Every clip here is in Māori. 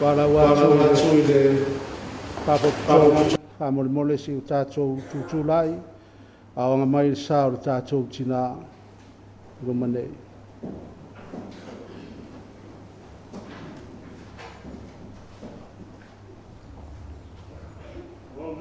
Wala watu ile papo famol mole si utato tutulai awanga mai sa utato tina rumane Oh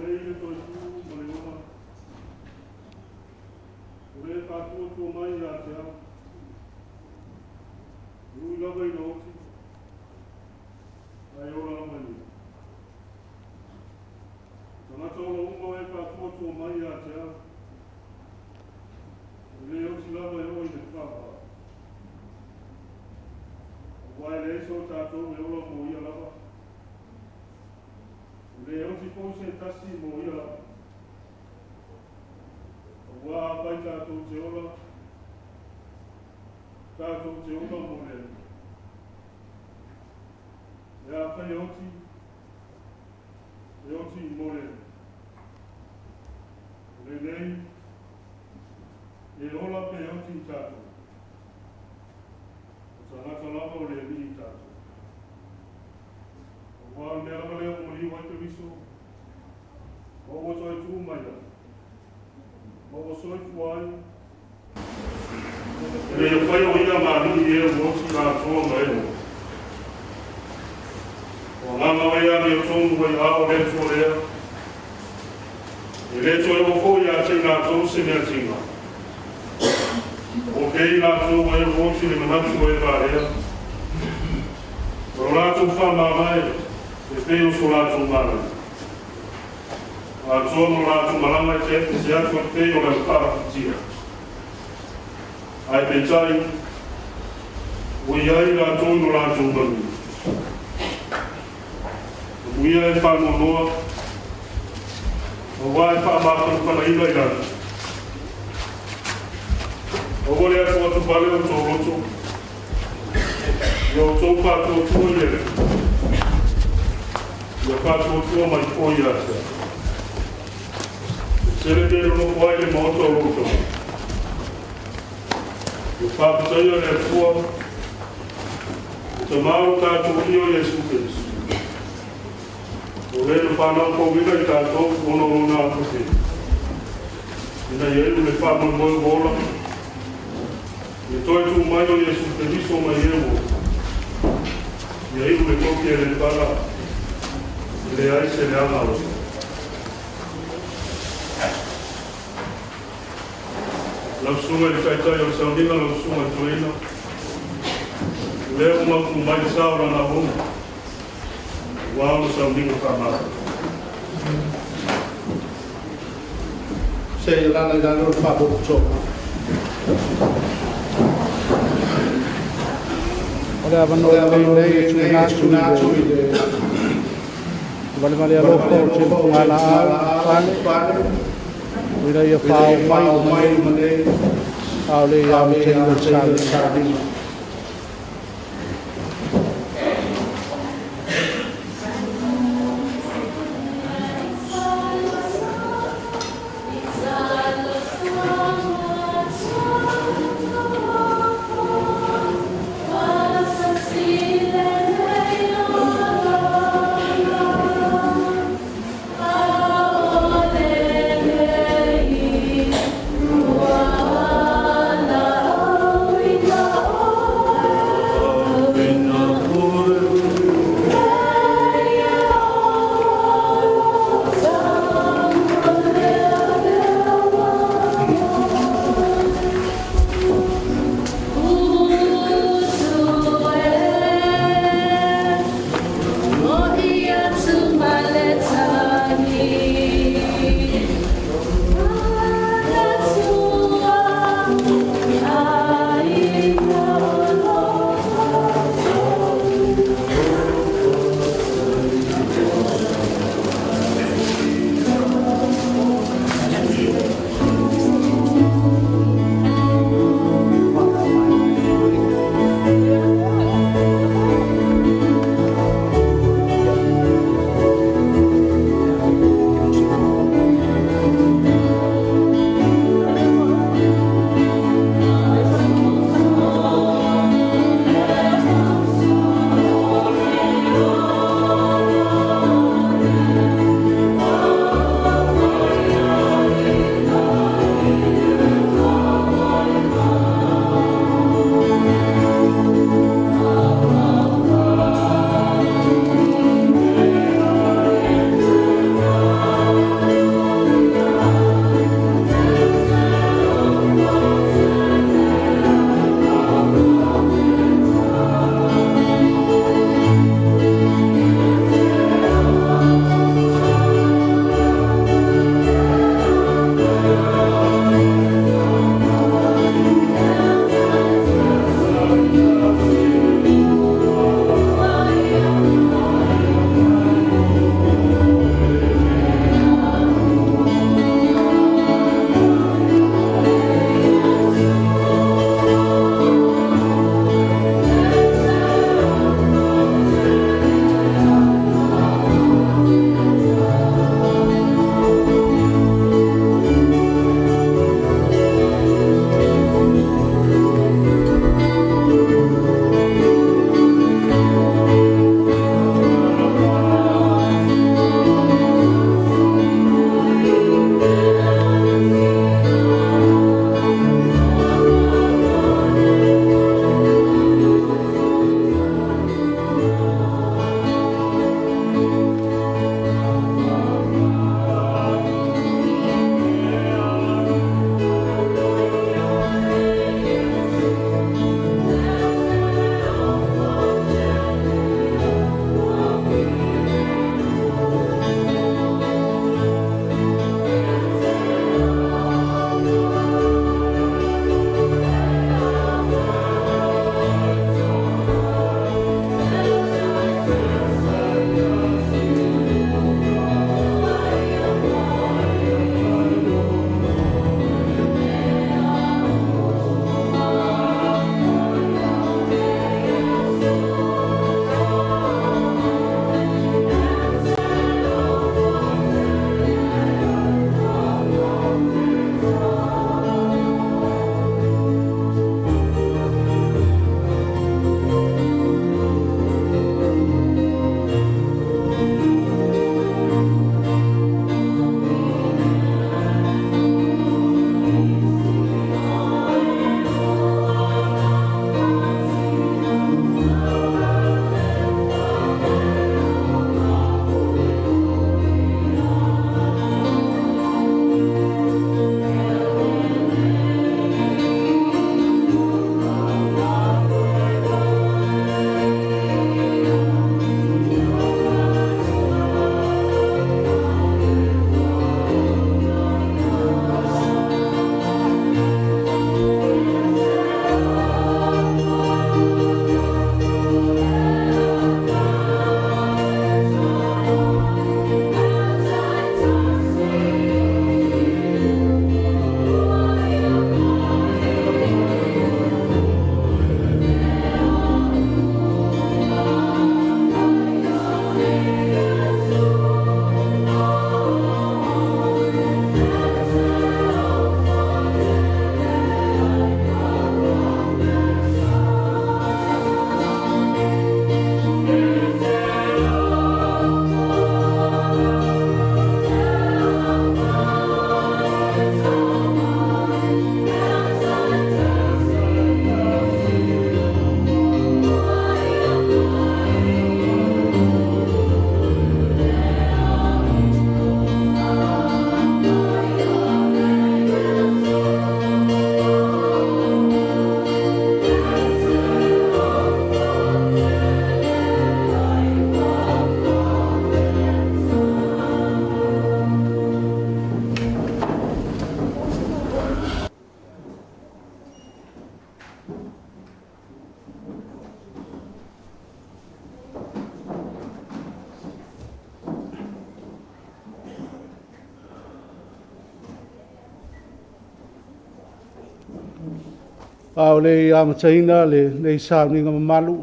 au le amataina le nei sauninga mamalu.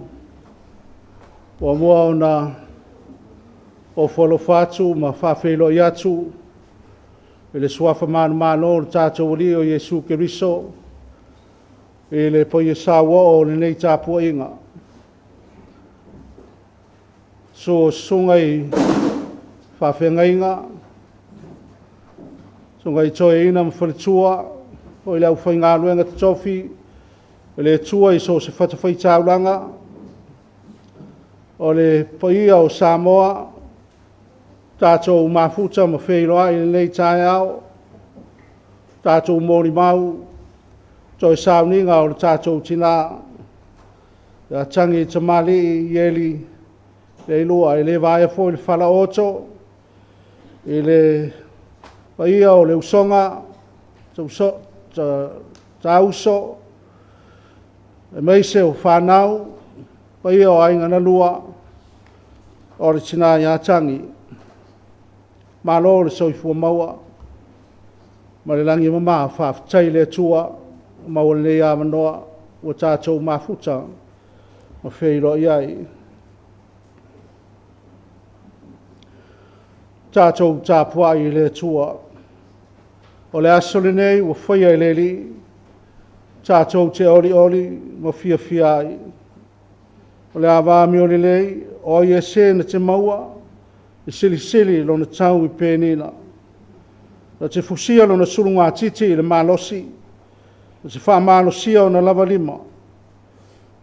O mua ona o folofatu ma whawhelo i atu e le suafa mano o tātou li o Iesu Keriso e le poi e sawa o le nei tāpua inga. So sungai whawhengainga, sungai toe ina mawhalitua o i lau whaingaluenga te tofi e le tua i so se whatawhai taulanga o le paia o Samoa tātou mafuta ma wheiroa i nei tae au tātou mori mau toi sauninga o le tātou tina ia Tagiitamāli'i Ieli Leilua i le Vaivase i le whala oto i le paia o le usonga tauso e meise o whanau paia o ainga na lua o le tina ia tangi malo le soifua maua ma le langi mama whawhitai le tua ma o le ia manoa o tātou mafuta ma wheiro iai. Tātou tāpua i le tua o le asole nei o whaia i le li tātou te oli ma fia ai o le awami o le lei o i ese na te maua i sili lo na tau i pēnina. Na te fusia lo na surunga titi i le malosi, na te wha malosia o na lava lima.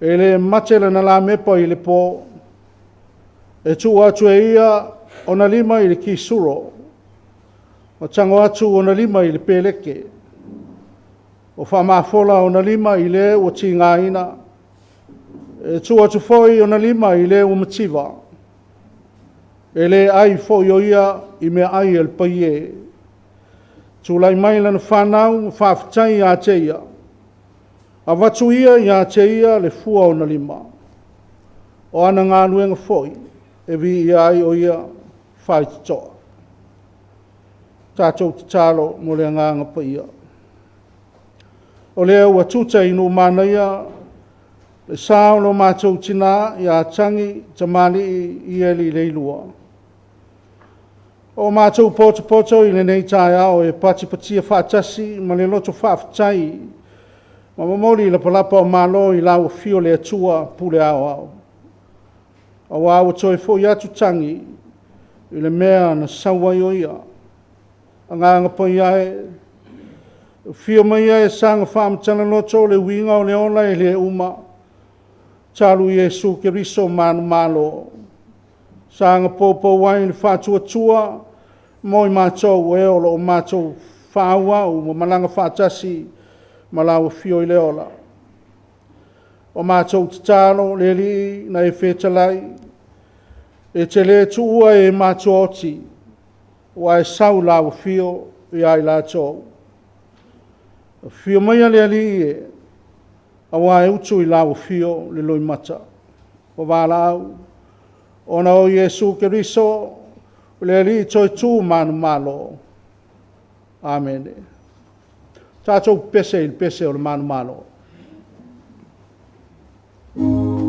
E le matela na la mepo i le pō, e tu atu e ia o na lima i le kisuro, o tango atu o na lima i le peleke, o wha mafola o na lima i le o ti ngaina, e tu atu foi o na lima i le o mativa, e le ai foi o ia i mea ai el paie. Tūlai mai lana whanau, whawhitai i a te ia. A watu ia i a te ia le fua o na lima. O ana ngā nuenga foi, e vi i ai o ia whai te toa. Tātou te talo mo le nganga pa ia. O lea ua tuta inu mana ia, le sao no mātou tina i a Tagiitamāli'i Ieli Leilua. O mātou poto i le nei tae au e patipatia whaatasi ma le loto whaaftai ma mamori la palapa o malo i lau fio le atua pule au. Au au toi fo i atu tangi i le mea na sawa i o ia. A nganga po ia e fio mai e sanga whaamtana loto le winga o le ona i le uma. Talu Iesu Keriso manu malo. Sanga popo wai le whātua moi mātou e o lo mātou whāua o malanga whātasi ma lau fio i le ola. O mātou te tālo le li na e whetalai e te le tuua e mātou oti wa e sau lau fio i ai lātou. Fio maia le li e a wa e utu i lau fio le loi mata. O wālau ona o Iesu Keriso le li toi tu manu malo. Amen. Tātou pese o le manu malo. Oh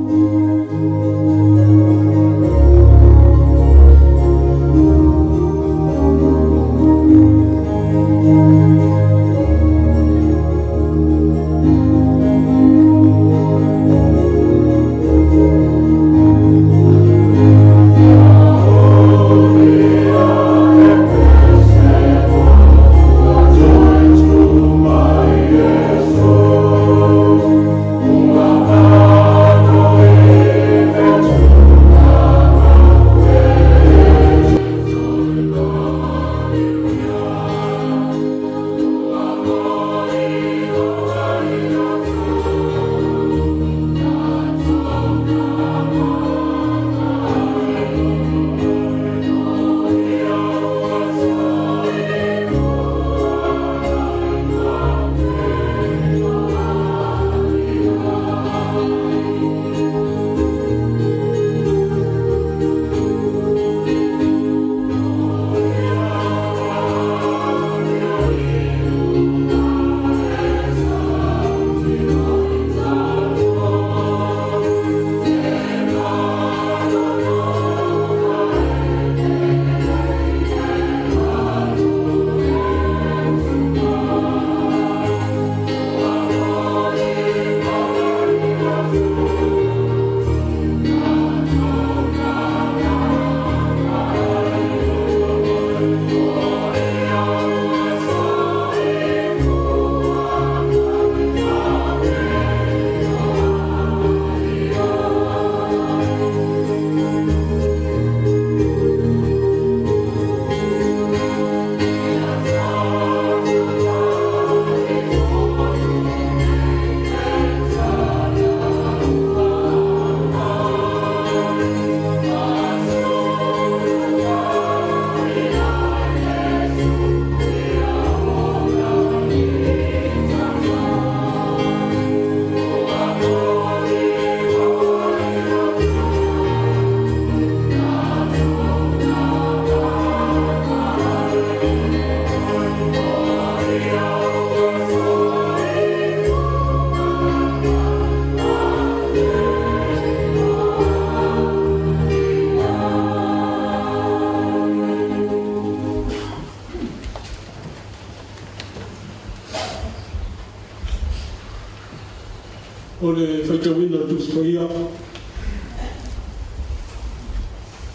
whaitawina tus koia.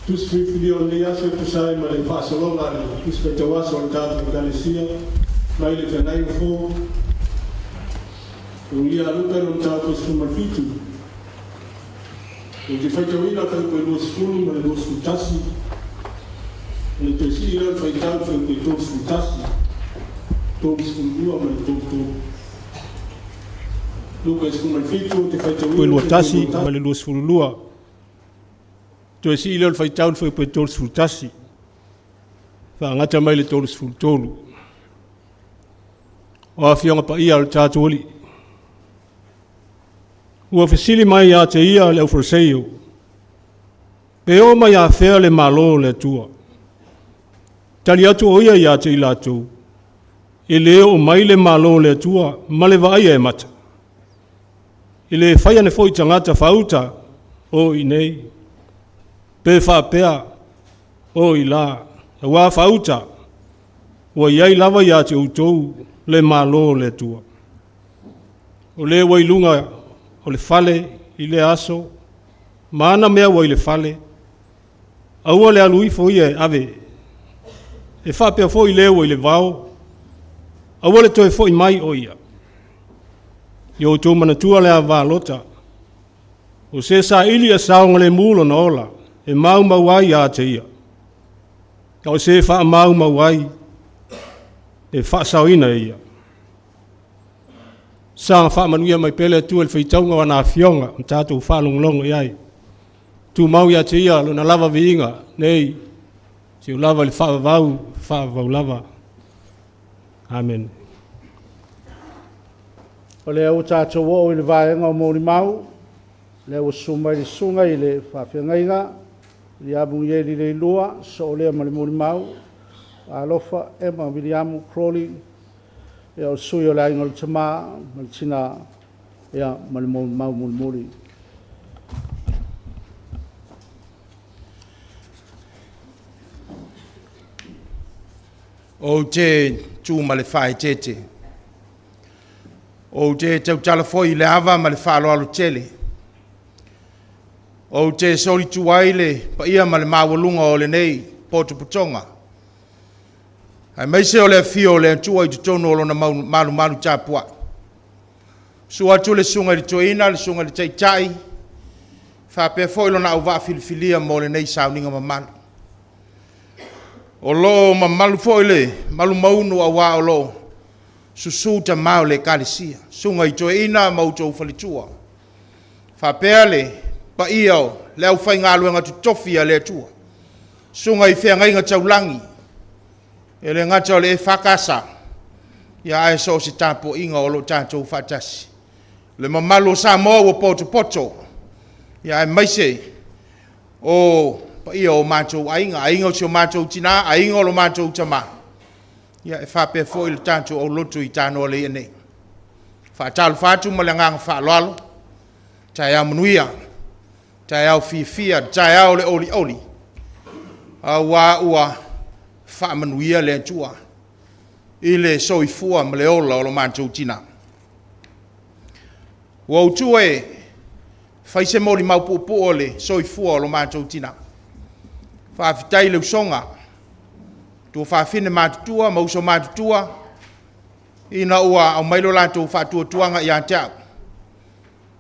Tus whiwhiri o nei aso tusai ma le whaasolonga tus whaitawaso o tātu kalesia. Mai le whanai o fō. Ulia luka no tātu skumafitu. O te whaitawina kai koe no skulu ma le no skutasi. Le te si ira whaitau kai koe tō skutasi. Tō skulua ma le tō tō. Luka skumafitu te whaitawina. Koe lua tasi ma le lua skulua. Tō si ira whaitau kai koe tō skutasi. Whaangata mai le tō skutolu. O a whionga pa ia le tātuoli. Ua whisili mai a te ia le aufraseio. Pe o mai a whea le malo le tua. Tali atu o ia i a te i lātou. E leo o mai le malo le tua, ma le vai e mata. E le whaia ne fwoi tangata whauta o i nei. Pe whapea o i la. E wā whauta. Ua iai lava i a te utou le malo le tua. O le wailunga o le fale i le aso, maana mea wa i le fale, aua le alui fo i e ave, e whapea fo i le wa i le vau, aua le toe fo i mai o ia. I o tō manatua le a vālota, o se sa ili a saonga le mūlo na ola, e mau mauai a te ia. O se wha mau mauai, e wha sauina ia. Sanga wha manuia mai pele tu el whaitaunga wana whionga, o tātou whanonglongo iai. Tu mau ia te ia, luna lava viinga, nei, si o lava le whaavau lava. Amen. O le au tātou o i le vāenga o mōri mau, le au sumai le sunga i le whawhiangainga, li abu Ieli Leilua, so o lea ma le mōri mau, alofa Emma Williamu Crowley, e o sui o le ainga le tamā, ma le tina, ea ma le mōri mau mōri mōri. O te tū ma le whae tete. O te tau talafoi le ava ma le whaalo alo tele. O te sori tuaile pa ia ma le mawalunga o le nei poto putonga. Ai mai se o le fio le tua i tutono o lona malu tāpua. Sua tu le sunga li toina, le sunga li taitai. Whapea foi lona au waa filifilia mo le nei sauninga mamalu. O lo mamalu foi le, malu maunu a waa o lo. Susuta mau le kalisia. Sunga i toina mautou falitua. Whapea le, pa iao, le au whai ngā luenga tutofia le tua. Sunga i whea ngainga taulangi. E le ngata o le EFKS. Ia ae so si tāpo inga o lo tātou whatasi. Le mamalo sa moa o poto poto. Ia ae maise o pa ia o mātou ainga. Ainga o si o mātou tina, ainga o lo mātou tama. Ia e whapea fo i le tātou o lotu i Tanoalei'a nei. Whatalu whatu ma le ngang whaaloalo. Tai au manuia. Tai au fia, tai au le oli. Awa ua whaamanuia le tua. I le soifua ma le ola o lo mātou tina. Wau tu e whaise mori maupupu o le soifua o lo mātou tina. Whaafitai le usonga. Tu whaafine mātutua, mauso mātutua. Ina ua au mailo lantou whaatua tuanga i antau.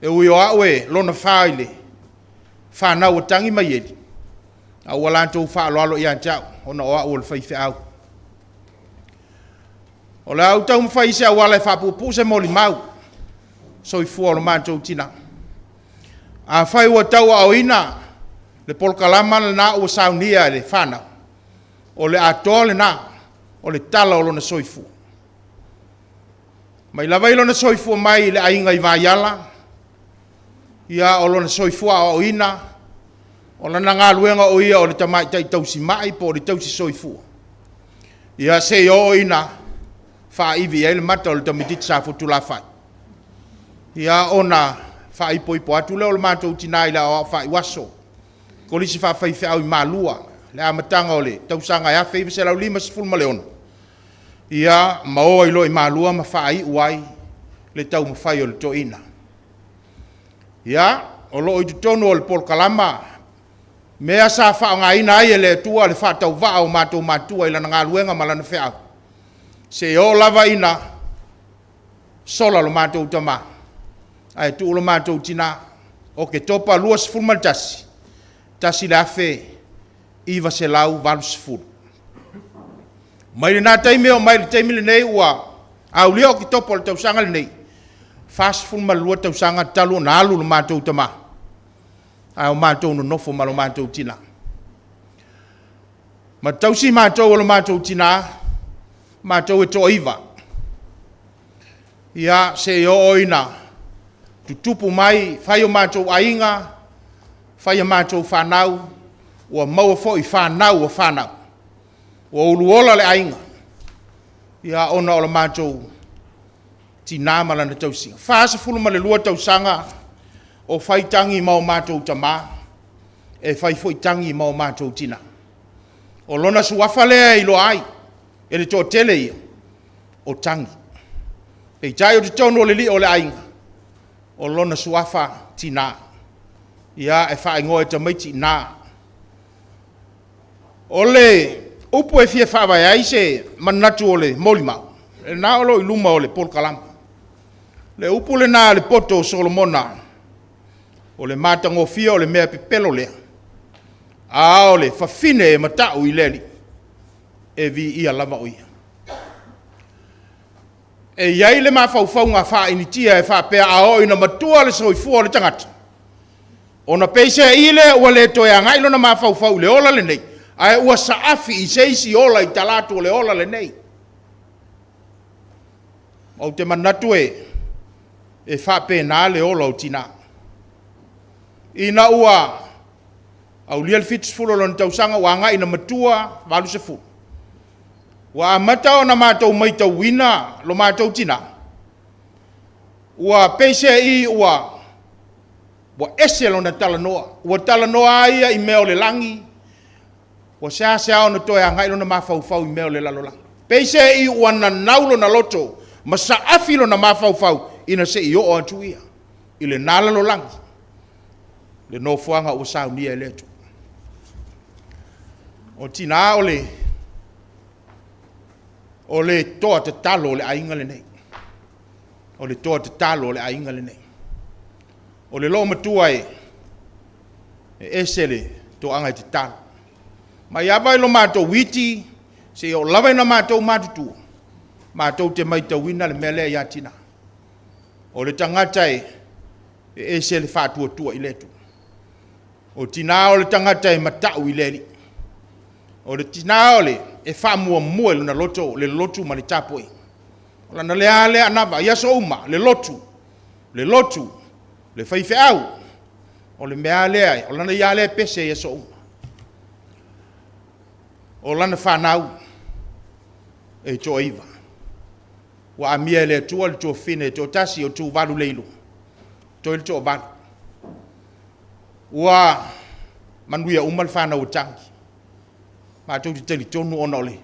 E ui o aue lona whaile. Whanau o tangi mai eri. Au lantou whaaloalo i antau. Ona o aue le whaife au. O le au tau mwhaise au ala e whaapupu se moli mau. Soifua o lo mātou tina. A whai ua tau au ina. Le polkalama le na ua saunia le whanau. O le atoa le na. O le tala o lona soifua. Mai lawai lona soifua mai le ainga i vaiala. Ia o lona soifua o ina. O lana ngā luenga o ia o le tamai tai tausi mai po o le tausi soifua. Ia se o ina. Wha iwi e le mata o le tamititi sa futu la whai. Ia ona wha ipo atu leo le mātou tinai la o wha iwaso. Ko lisi wha whaife au i mālua. Le amatanga o le tausanga ia whaive se lau 5 ma leona. Ia maoa ilo i mālua ma wha ai uai le tau mawhai o le toina. Ia, o loo i tutono o le pol kalama, mea sa wha ngā ina ai le tua le wha tau wha o mātou mātua i lana ngā luenga malana whea. Se o lava ina, sola lo mātou tama, ai tu lo mātou tina, o ke topa luas fulman tasi le afe, iwa se lau valu sifuru. Mai le nā taimi o mai le taimi le nei ua, au leo ki topa le tausanga le nei, fast fulman lua tausanga talu na alu lo mātou tama, ai o mātou no nofo ma lo mātou tina. Ma tausi mātou o lo mātou tina, mātou e toa iwa. Ia se o oina, tutupu mai, whai o mātou ainga, whai o mātou whanau, ua maua fo i whanau o whanau. Ua uluola le ainga. Ia ona o le mātou tina malana tausinga. Whaasa fuluma le lua tausanga o whai tangi mau mātou tama, e whai fo i tangi mau mātou tina. O lona suafa lea i lo ai, e le tō tele ia, o tangi. E tai o te tono o le li o le ainga, o lona suafa tina. Ia e wha ingoa e tamaiti nā. O le upu e fia whawai ai se manatu o le molimau. E nā olo i luma o le pol kalama. Le upu le nā le poto o Solomona. O le mātango fia o le mea pepelo lea. A o le whawhine e matau i leli. E vi ia lava o ia. E iai le mawhauwhau ngā wha initia e wha pēr a o ina matua le soifua le tangata. O na peise i le ua le toe a ngai lona mawhauwhau le ola le nei. Ai ua saafi i seisi ola i talatu le ola le nei. O te manatu e wha pēr nā le ola o tina. Ina ua au lia le fitusfulo lona tausanga ua ngai ina matua walu se fu. Wa mata o na mātou mai tau wina lo mātou tina. Ua peise i ua ese lo na talanoa. Ua talanoa ia i meo le langi. Ua sea o na toe a ngai lo na mawhauwhau i meo le lalolangi. Peise i ua na naulo na loto. Ma sa afi lo na mawhauwhau ina se i o atu ia. I le nā lalolangi. Le no fuanga ua sao nia e letu. O tina o le toa te talo o le ainga le nei. O le toa te talo o le ainga le nei. O le loo matua e ese le toanga te talo. Ma iawai lo mātou witi, se o lawai na mātou mātutua. Mātou te mai tauina le mele ia tina. O le tangata e ese le whātua tua i letu. O tina o le tangata e matau i leli. O le tina o le e wha mua mua le lotu ma le tapoi. O lana le ale anava, ia so uma, le lotu, le whaife au. O le mea lea, o lana ia lea pese ia so uma. O lana whanau, e toa iwa. Wa amia le tua le toa fine, toa tasi o tu valu leilu. Toa le toa valu. Wa manuia umal whanau o tangi. Mātou te tali tonu ona ole.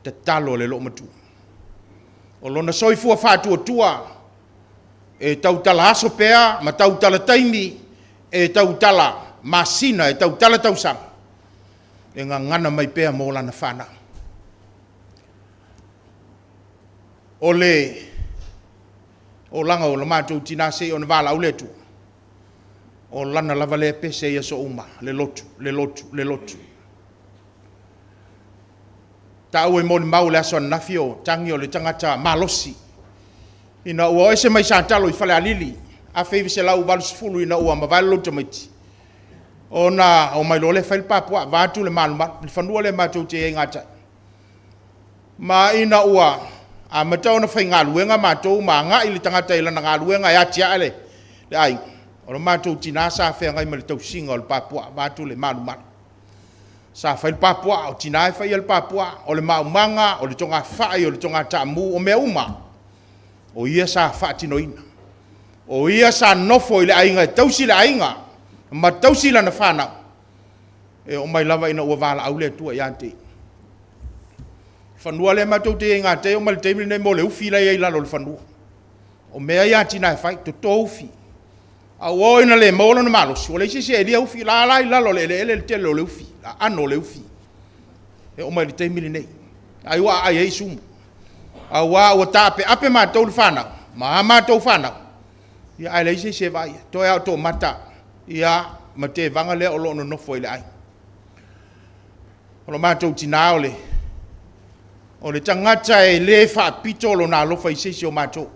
Te talo le lo matu. O lona soifua whātua tua. E tau tala aso pea, ma tau tala taimi. E tau tala masina, e tau tala tausang. E ngā ngana mai pea mō lana whana. O langa o la mātou tina se o na wala au letu. O lana lava le pese ia so uma. Le lotu. Tau e moni mau le aso nafi o tangi o le tangata malosi. Ina ua ese mai sa talo i whale alili. A whaivi se lau walu sifulu ina ua mawale lo tamaiti. O mai lo le whaile papua, vātu le maluma, le whanua le mātou te e ngātai. Ma ina ua, a matau na whai ngā luenga mātou, ma ngā ili tangata ila na ngā luenga e atia ele. Le ai, o le mātou tina sa whai ngai ma le tausinga o le papua, vātu le maluma. Sa whai le papua, o tina e whai le papua, o le maumanga, o le tonga whai, o le tonga tamu, o mea uma. O ia sa wha tinoina. O ia sa nofo i le ainga, e tausi le ainga, ma tausi la na whanau. E o mai lava ina ua wala au le tua i ante. Whanua le matou te ngā te o mali teimile nei mo le ufi la iei lalo le whanua. O mea ia tina e whai, to tō ufi. a o ina le mo lona malos o le si se dia ufi la lo le te lo le ufi la ano le ufi e o mai te mili nei ai wa ai ei sum a wa o tape ape ma to fana ma to fana ia ai le si se vai to ya to mata ia ma te vanga le o lo no foi le ai o lo ma to tina o le tangata e le fa pito lo na lo fai se o ma to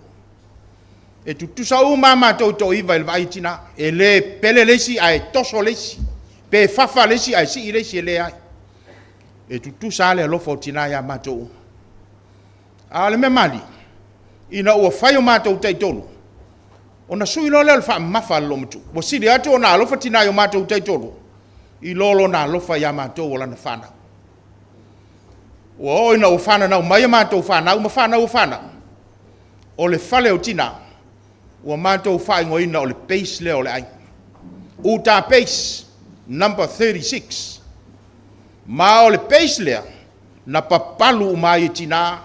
e tu sa o mama to iva il vai tina e le pele lesi ai toso lesi pe fafa lesi ai si lesi le ai e tu sa le lo fotina ya mato ale me mali ina o fai o mato tai tolu ona sui lo le fa mafa lo mtu bo si dia to na lo fotina yo mato tai tolu I lolo na lo fa ya mato wala na fana o ina o fana na mai mato fana o fana o fana o le fale o tina o mato fa ngo ina o le pace le o le ai uta pace number 36 ma o le pace le na papalu mai tina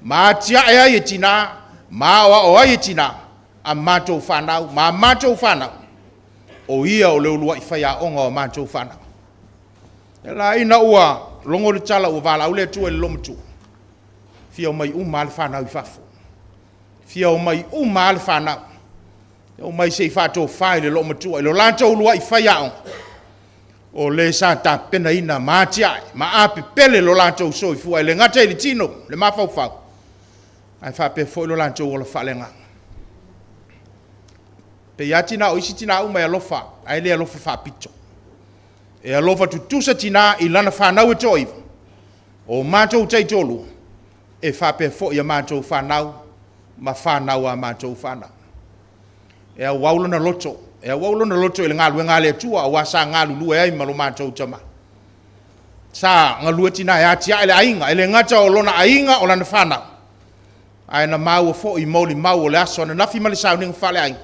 ma tia e tina ma o ai tina a mato fana ma mato fana o ia o le ulua I whaia onga o mato fana la ina ua longo le tala o vala ule tu e lomtu fia o mai mal fana I fafo fia o mai mal fana o mai se fato fai le lomtu e lo lanto ulua I whaia o le sa ta pena ina matia ma ape pele lo lanto so I fua le ngata I tino le mafau fau ai fa pe fo lo lanto o le falenga pe yatina o isitina uma ya lofa ai le lofa fa pito e lofa tutusa tina I lana fa na weto iva o mato tai tolu e fa pe fo ya mato fa na ma fa na wa mato fa na e waulo na loto ile ngale tua wa sa ngalu lu ai malo mato tama sa ngalu tina ya tia ile ainga ile ngata o lona ainga o lana fa na ai na mau fo I moli mau le aso na nafi mali sa ning fa le ai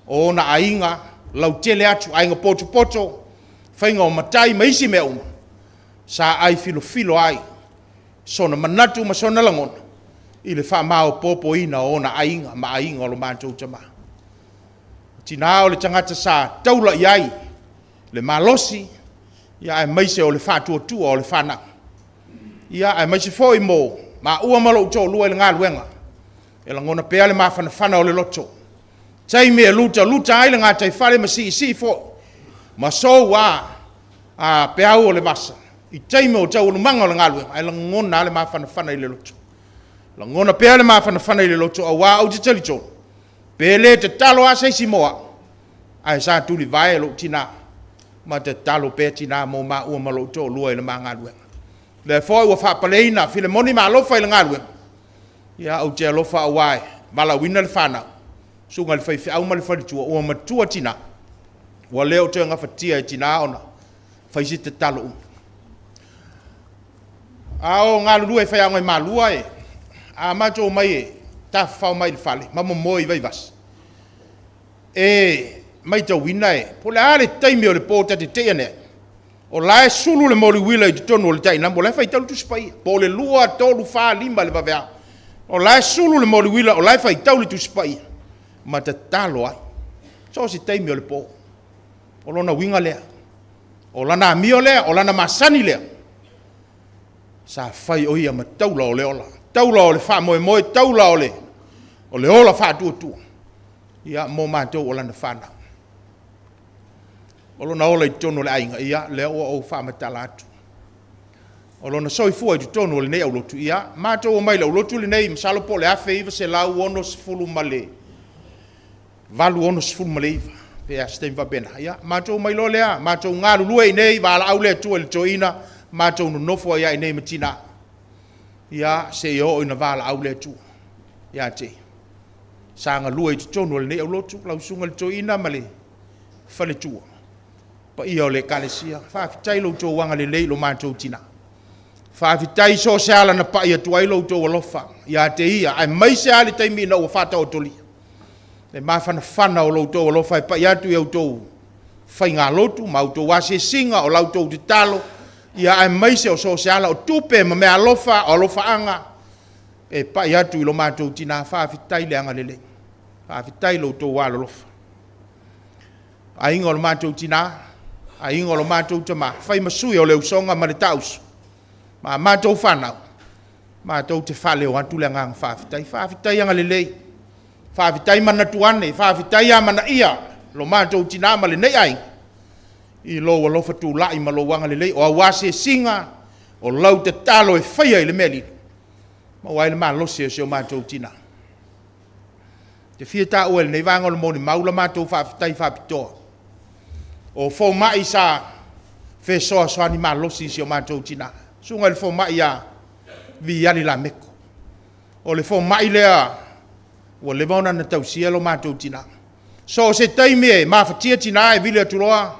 o na ainga lau tele atu ainga poto whainga o matai maisi me uma sa ai filo ai sona manatu ma sona langona I le wha mao popo ina o na ainga ma ainga o lo mantou tama tina o le tangata sa taula iai le malosi ia ai maise o le wha tua o le whana ia ai maise foi mo ma ua malo uto lua le ngā luenga e langona pea le mawhana o le loto tai me luta ai le ngata I fale ma si fo ma so wa a pe au le masa I tai me o tau no manga le ngalu ai la ngona le ma fana I le loto la ngona pe le ma fana I le loto a wa o te tali to pe le te talo a se moa ai sa tu li vai lo tina ma te talo pe tina mo ma o ma lo to lo le ma ngalu le fo wa fa paleina file moni ma lo fa le ngalu ya o te lo fa wai mala winal fana sungal fai au mal fai tu o matua tina wa leo te nga fatia tina ona fai sit talo ao nga lu e fai au mai malua e a mato mai ta fa mai fale ma mo moi Vaivase e mai to wina e po le ale tai me o le pota te ene o la sulu le moli wila I tono le tai na mo le fai talu tu spai po le lua tolu fa lima le vavea o la sulu le moli wila o la fai talu tu spai ma te talo ai so si taimi o le po o lona winga lea o lana amio lea o lana masani lea sa fai o ia ma taula o le ola taula o le wha moe taula o le ola wha tua ia mo mātou o lana whana o lona ola I tono le ainga ia lea o wha matala atu o lona soifua I tono le nei au lotu ia mātou o mai le au lotu le nei msalo po le afe iwa se lau ono sifulu male valu ono sifulu maleiva pe a stem va bena ya mato mai lo lea mato ngalu lue nei vala au le tu le toina mato no nofo ya nei matina ya se yo ina vala au le tu ya te sanga lue tu no le nei au lotu la sunga le toina male fale tu pa io le kalesia fa fitai lo to wanga le lei lo mato tina fa fitai so sala na pa ia tu ai lo to lofa ya te ia ai mai se ali tai mi no fa ta o toli le mafana o loutou o lo fai pa yatu e autou fai ngā lotu ma autou wase singa o lautou te talo ia ai maise o sosiala o tupe ma mea lofa o lofa anga e pa yatu I lo mātou tina whaafitai le anga lele whaafitai loutou walo lofa Ainga o le mātou tina, ainga o le mātou tama, whai masui o le usonga ma le tausu. Ma mātou whanau, mātou te whale o antu le ngang whawhitai anga le lei. Whawhitai mana tuane, whawhitai a mana ia, lo mātou tina ma le nei ai. I lo wa lofa tu lai ma lo wanga le lei, o awase singa, o lau te talo e whaia i le meli. Ma wai le maa losi o mātou tina. Te fia ta oel nei vanga o le moni maula mātou whawhitai whapitoa. O fo mai sa fe so ani maa losi o mātou tina. Sunga le fo mai a vi ali la meko. O le fo mai lea, o le vauna na tau sielo mātou tina. So se taimi e mawhatia tina e vile aturoa,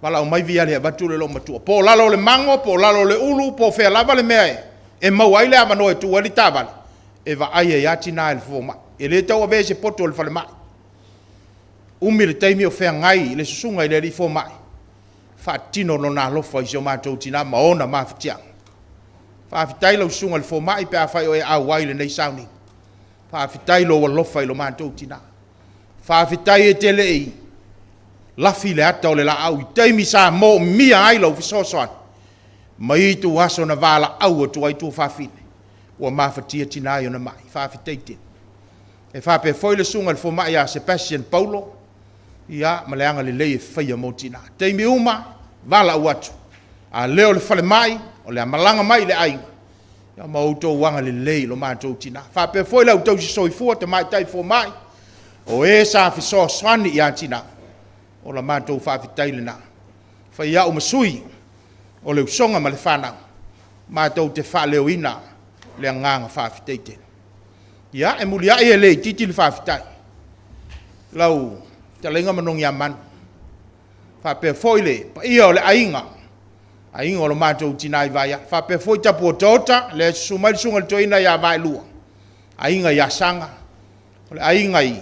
wala o mai vi ali a vatu le lo matua. Po lalo le mango, po lalo le ulu, po fea lava le mea e mawai le avano e tu wali tavali. E va aia ya tina e le fo mai. E le tau ave se poto le fale mai. Umi le taimi o fea ngai, le susunga i le ri fo mai. Tino no na lofa i se o mātou tina maona mawhatia. Whawhitai lau sunga le fo mai pe a whai o e au wai le nei sauni. Whawhitai lo wa lofa i lo mātou tina. Whawhitai e tele i lafi le ata o le la au. I taimi sa mo mia ai lau fisosoan. Mai tu aso na vala au o tu ai tu whawhine. Ua mawhatia tina i o na mai. Whawhitai tine. E whape foi le sunga le fo mai a Sebastian Paulo. Ia maleanga le lei e whaia mo tina. Taimi uma, vala uatu. A leo le fale mai, o le amalanga mai le ainga. Ia mautou wanga le lei lo mātou tina. Whape foi lau tau si soifua te mai tai fo mai. O e sa fiso swani ia tina. O la mātou whawhitai le na. Whaia o masui, o le usonga ma le whanau. Mātou te whaleo ina, le anganga whawhitai tene. Ia e mulia e lei titi le whawhitai. Lau, te lenga manong ia manu. Whape foi le, pa ia o le ainga. Ainga o le mātou tina i vaia. Whape foi tapu o tauta, le sumai sunga le toina ia vai lua. Ainga ia sanga. O le ainga i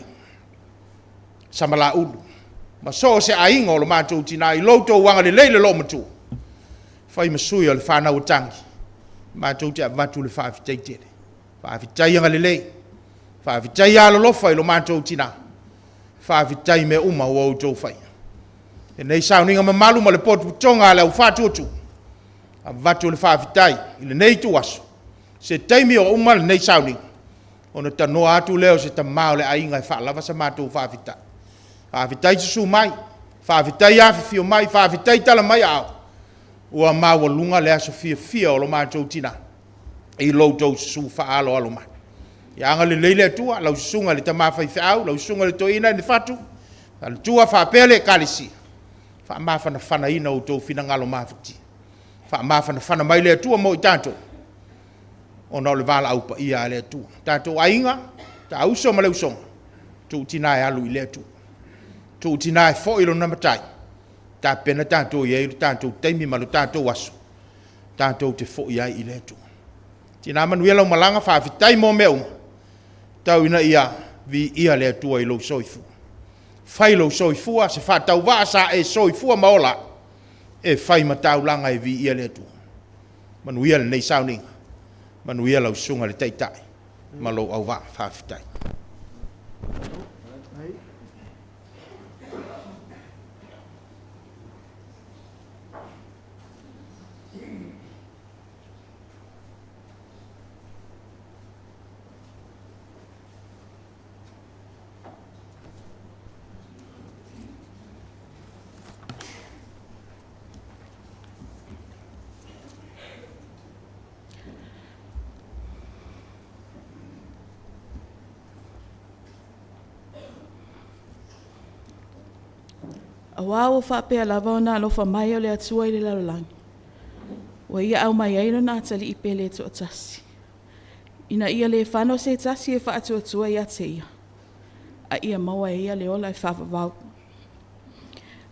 samala ulu. Ma so se ainga o le mātou tina i loutou wanga le leile lo matu. Whai masui o le whanau tangi. Mātou te avatu le whawhitai tere. Whawhitai anga le lei. Whawhitai ala lofa i lo mātou tina. Whawhitai me uma o outou whai. E nei sauninga mamalu ma le potu tonga le au whatuotu. A vatu le whawhitai, i le nei tu aso. Se taimi o uma le nei sauninga. O na tanoa atu leo se tamao le ainga e whaalava sa mātou whawhitai. Whawhitai su mai, whawhitai awhifio mai, whawhitai tala mai au. Ua maua lunga le aso fia o lo mātou tina. I loutou su whaalo alo mai. Ia anga le leile atua, lau sunga le tamawhai whiau, lau sunga le toina ni whatu. Lau tua whapele kalisi. Whamawhana whana ina o tō whina ngalo mawhati. Whamawhana whana mai le atua mo i tātou. O nao le wala aupa ia le atua. Tātou ainga, tā auso ma le usonga. Tū tina e alu i le atua. Tū tina e fo ilo na matai. Tā pena tātou i eiru, tātou teimi malu tātou aso. Tātou te fo i ai i le atua. Tina manuela o malanga whawhitai mo me uma. Tau ina ia vi ia le atua i lo soifu. Whai lo soifua, se whatau wasa e soifua maola. E whai matau langa e vi ia le atua. Manuia le nei sauninga. Manuia lau sunga le teitai. Ma lo au wa whawhitai. Awa o whapea lava o nā lofa mai o le atua i le larolangi. Wa ia au mai aino nā tali i pele to atasi. Ina ia le whano se tasi e wha atua ia te ia. A ia maua e ia le ola e whawawau.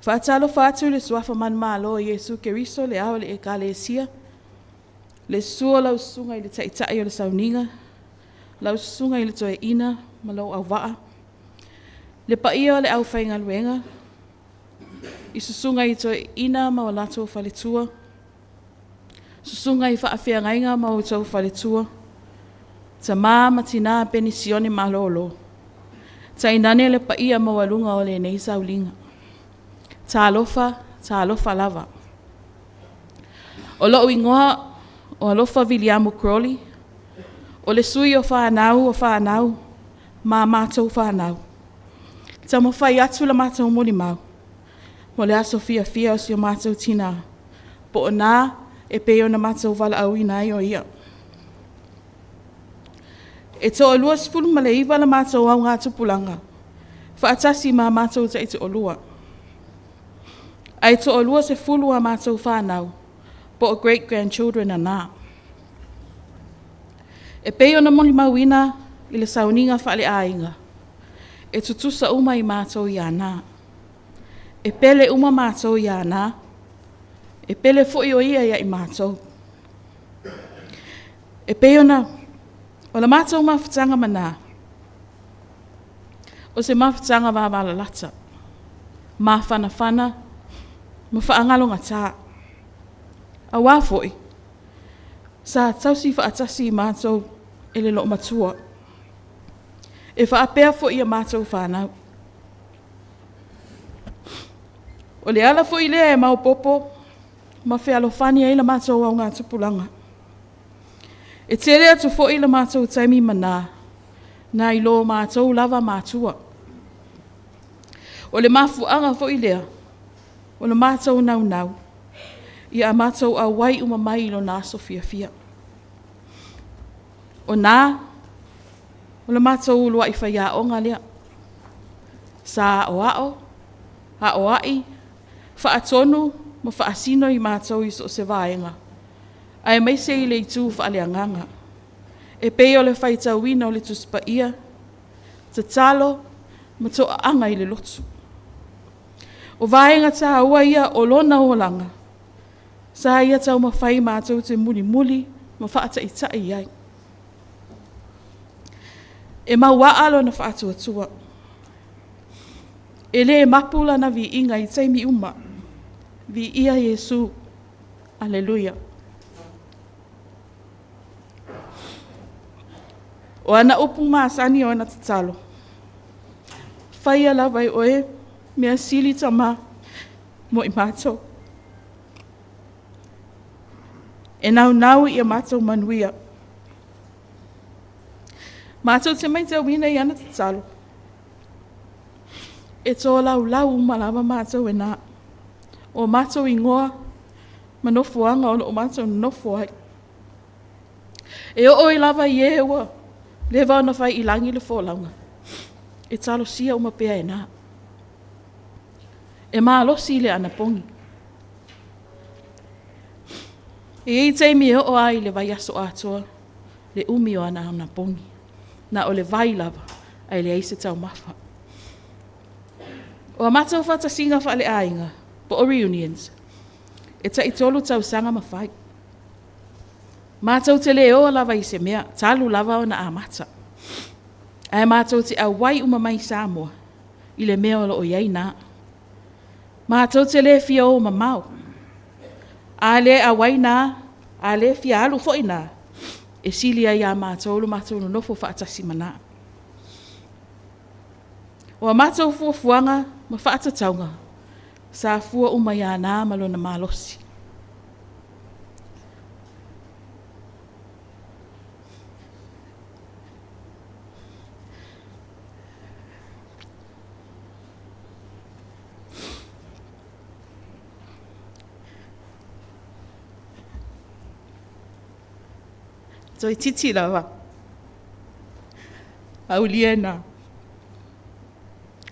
Whaatalo whaatu le suafa man malo o Yesu Keriso le awa le e ka le esia. Le sua lau sunga i le taitai o le sauninga. Lau sunga i le toe ina ma lau au waa. Le paia o le au whainga luenga. I susunga i toi ina ma o lato whaletua. Susunga i whaafea ngainga ma o tau whaletua. Ta maa tina penisione ma lolo. Ta inane le paia ma walunga o le nei saulinga. tālofa lava. O loo ingoa o alofa William Crowley, o le sui o whanau, ma mātou whanau. Ta mo whai atu la mātou mori mau, mo le aso fia o si o mātou tina, po o nā e peo na mātou wala au ina o ia. E to o lua sifuru ma le iwa la mātou au ngā tupulanga, whaatasi ma mātou ta i te o lua. Ai to o lua se fulu a mātou whanau, po o great-grandchildren a nā. E peo na moni mauina i le sauninga whaale ainga. E tutusa uma i mātou i ana. E pele uma mātou i ana. E pele fo i o ia i mātou. E peo na, o la mātou mawhitanga mana. O se mawhitanga wawala lata. Ma whana, ma whaangalonga tā. A wāfoi, sa tausi whaatasi i mātou e le lo matua. E whaapea fo i a mātou whanau. O le ala fo i lea e mau popo, ma whea alofani e la mātou au ngā tupulanga. E tere atu fo i la mātou taimi mana, na i lo mātou lava mātua. O le mafuanga fo i lea, o le mātou nau, i a mātou a wai umamai lo nā sofia. O nā, o le mātou ulua i whaia o ngā lea. Sa o a o ai, whaatonu, ma whaasino i mātou i so se vaenga. Ai mai se i le i tū whaalea nganga. E peo le whaita wina o le tuspa ia, te talo, ma to anga i le lotu. O vaenga tā ua ia o lona o langa. Sa ia tau ma whai mātou te muli, ma whaata i tai ai. E maua alo na whaatua. E le mapula na vi inga i taimi uma. Vi ia Yesu. Aleluia. O ana upu maasani o ana tatalo. Whaia la vai oe, mea sili tama mo i mātou. E nau i a mātou manuia. Mātou te mai te wina i ana tatalo. E tō lau malama mātou e nā. O mātou i ngoa, manofuanga o mātou nofo ai. E o i lava i e ua, lewa ona whai i langi le fōlaunga. E talo sia uma pea e nā. E mālosi le ana pongi. E i teimi o ai le vai aso atoa, le umi o ana pongi. Na o le vai lava, ai le aise tau mafa. O a matau whata singa wha le ainga, po o reunions, e ta i tolu tau sanga mawhai. Matau te leo lava i se mea, talu lava o na amata. Ai matau te awai umamai Samoa, i le mea o iei nā. Matau te le fia o mamau. A le awai nā, a le fia alu fo i nā. E silia ia mātou no nofo whaatasi mana. O a mātou fuafuanga ma whaatataunga, sa fua umai a nā malona mālosi. So i titi lawa. Au liena.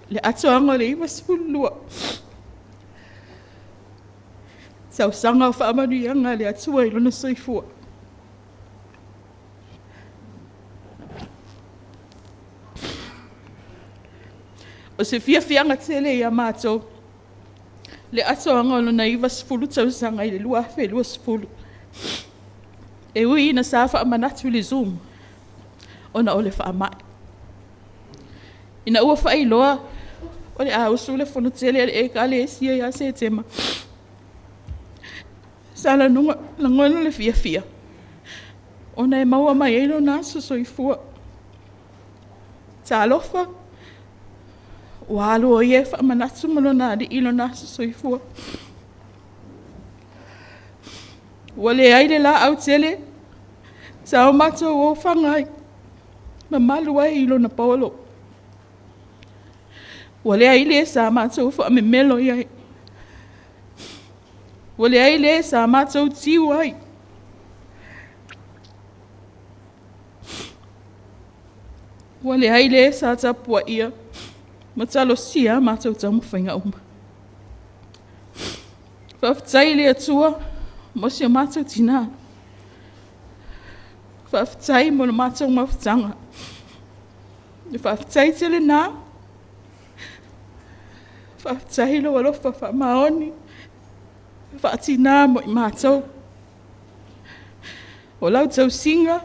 Le atoanga le iwa sifulua. Sau sanga o whaamanuianga le atua i lona soifua. O se fianga tele i a mātou. Le atoanga o lona iwa sifulu tausanga i le lua sifulu. E ui ina sa wha amanatu le Zoom, o na ole wha amai. Ina ua wha iloa, o le ausu le whono tele e ka le sia ia se tema. Sa la ngono le fia. O na e maua mai eino nā soifua. Ta alofa, Ua alu o ia whaamanatu malona ali ilo nasa soifua. Ua le aile la au tele, sa o matou o whangai, ma malu ai ilo na paolo. Ua le aile sa matou whaamemelo iai. Ua le aile sa matou tiu ai. Ua le aile sa tapua ia, ma talo sia matou tamu whainga uma. Whaftai le atua, mo si o matou tina. Whaftai mo na matou mawhtanga. Whaftai tele nā. Whaftai lo alofa whamaoni. Whaatina mo i matou. O lau tau singa,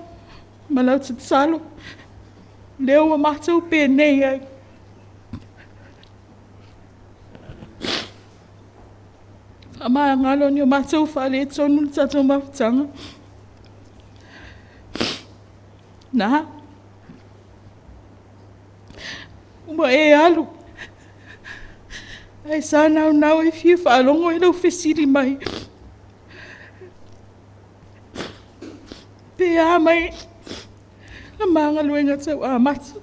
ma lau tau salo. Leo wa matou pēnei ai. Whamaya ngalo ni o matou whale e tonu tatou mawhtanga. Nā. Uma e alu. Ai sa nau e fia whaalongo e lau whesiri mai. Pe a mai. Na manga luenga tau a matu.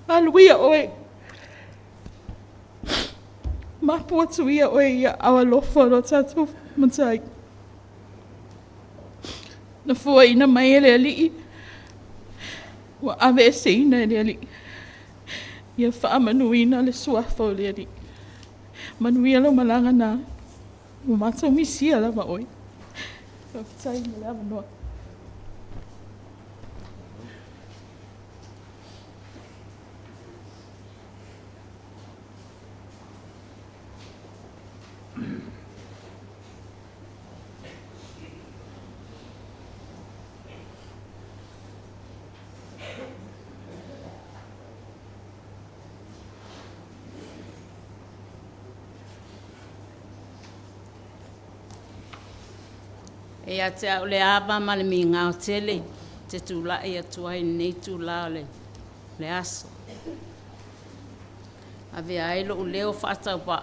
Aluia oe. Mapua tu ia oe ia awa lofa ro tatou matai. Na fua ina mai ele alii. Wa ave e se ina ele alii. Ia wha manuina le suafa o le alii. Manuia lo malanga nā. Wa matou misia lava oe. Whaftai me le awa noa. E a te au le aba ma le minga o tele, te tūla e atua i nei tūla le aso. A vea ailo u leo whaatau pa.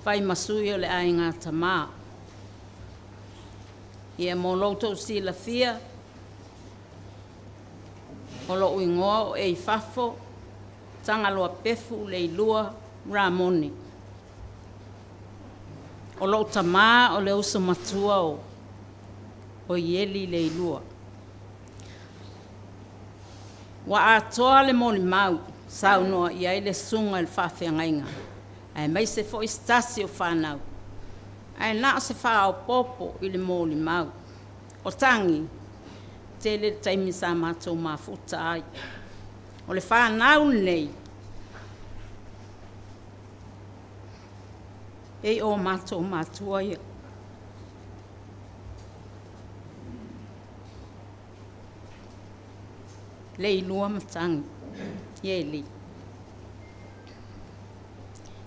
Whai masui o le ai ngā tamā. Ia mō loutou si la fia. O lo uingoa o e fafo. Tanga loa pefu Leilua Ramoni. O lo tamā o le usa matua o Ieli Leilua. Wa atoa le moni mau, sau noa i ai le sunga le whawhiangainga. Ai mai se fo istasi o whanau. Ai nā se whao popo i le moni mau. O tangi, te le taimi sa mātou mafuta ai. O le whanau nei, e o mātou mātua ia. Leilua matangi, Ieli.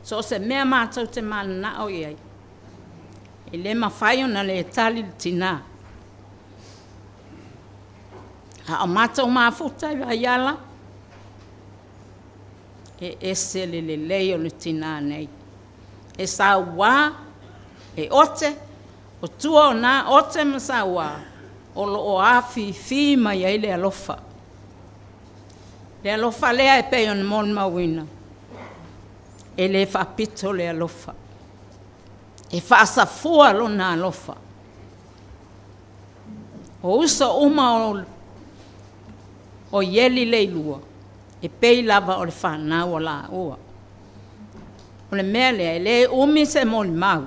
So se mea mātou te mana na o iai. E le mawhaio na le tali tina. Ha o mātou mafuta i ala. E ese le leo le tina nei. E sa wā, e ote, o tua o nā ote ma sa wā, o lo o awhi mai ai le alofa. Le alofa lea e pei on mon mawina. E le whapito le alofa. E whaasafua lo nā alofa. O usa uma o Ieli Leilua, e pei lava o le whanau o la ua. O le mea lea, le umi se moli mau.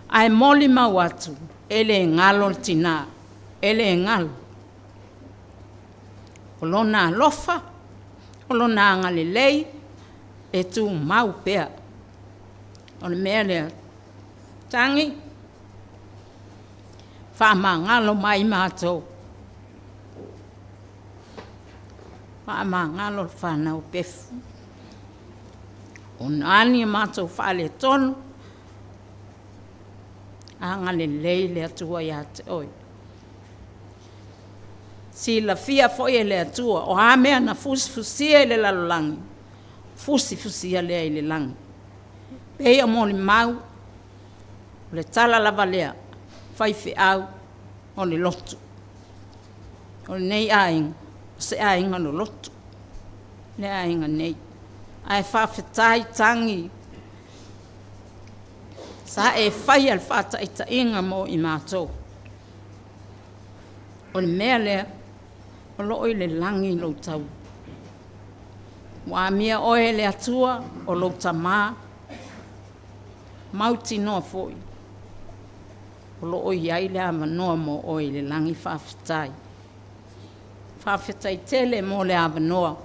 Ai moli mau atu, ele ngalo tina, ele ngalo. O lona lofa, o lona ngale lei, e tu mau pea. O le mea lea, tangi, whama ngalo mai mātou. Whama ngalo whanau pefu. O nani mātou whale tonu, anga le lei le atua ia te oi. Si la fia foi e le atua, o ha mea na fusi e le lalolangi. Fusi le ai le langi. Pea mo le mau, le tala lava lea, fai fe au, o le lotu. O nei ainga, se ainga no lotu. Le ainga nei. Ai whawhetai tangi. Sa e whai al whata inga mo I mātou. O le mea lea, o loo I le langi lo tau. Wa mia oe le atua, o lo tamā. Mauti noa foi. O loo iai le amanoa mo oe le langi whawhetai. Whawhetai tele mo le amanoa.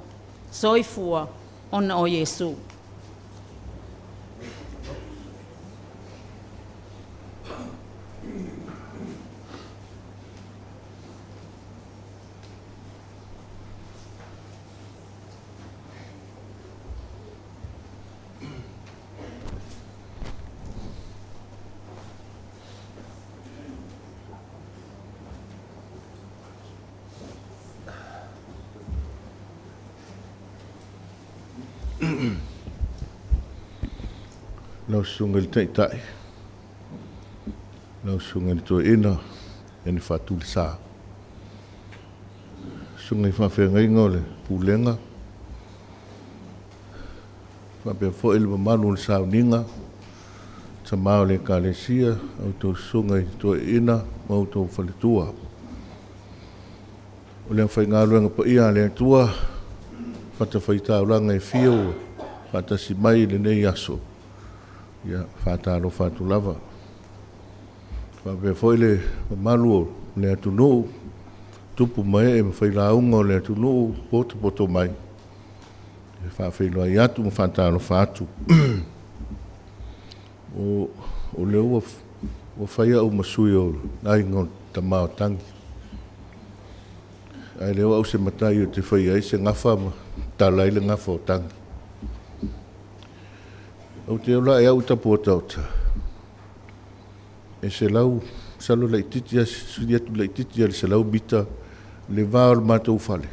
Soifua ona o Yesu. Lau sunga le taitai. Lau sunga le toa ina. E ni whatu le sā. Sunga I whawhenga inga o le pūlenga. Whapea fo ele mamanu le sā uninga. Ta mao le kālesia. Au tō sunga I toa ina. Mau tō whaletua. O le whainga luenga pa ia le tua. Whata whaita uranga E fio. Whata si mai le nei aso. Ia whātaro whātu lava. Whapea foi le malu le atunu. Tupu mai e mawhailaunga o le atunu. Poto mai. E whawhailua I atu ma whātaro whātu. O le ua whaia o masui o nainga o tamao tangi. Ai le ua au se matai o te whaia I se ngafa ma talai le ngafa o tangi. O te ola e au tapu o tauta. E se lau, salo la ititia, suri atu la ititia, le se lau bita, le vāo le mātou whale.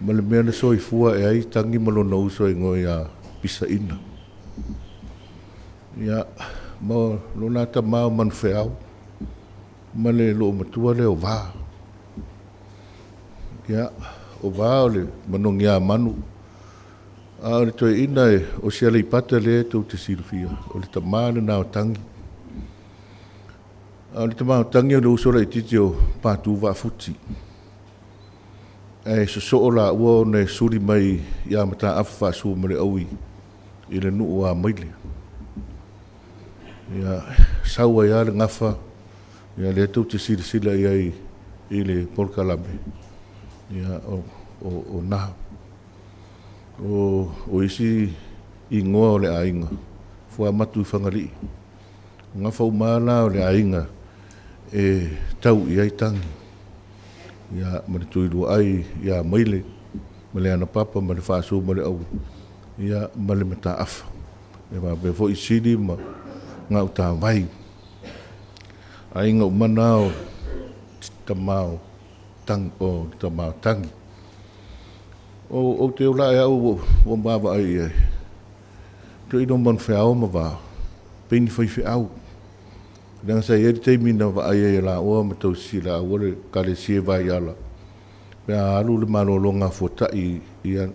Ma le mea na soi fua e ai tangi malona uso e ngoi a pisa ina. Ia, ma lo nata mao manu wheau, ma le lo matua le o vā. Ia, o vā o le manongi a manu, a o le toi ina e o sia le ipata le tau te sirufia, o le tamāne nā o tangi. A o le tamāne o tangi o le uso la ititi o pātu wā futi. E so o la ua o ne suri mai i a mata awha sua mare aui I le nuu a maile. Ia saua ia le ngafa, ia le tau te sirisila I le polkalame. Ia o naha. O isi I ngoa o le ainga. Fua matu I whangali. Ngā whaumana o le ainga e tau I ai tangi. Ia mare tuiru ai, ia maile. Male ana papa, male whaasu, male au. Ia male mata afa. E wā befo I siri ma ngā uta vai. Ainga umana o tamao tangi. O te ola e au o mawa ai e. Te ino man whiao ma wā. Peini whai whiao. Ranga sa eri te mina wa ai e la oa ma tau si la ore kare sie vai ala. Pea alu le maro longa fota I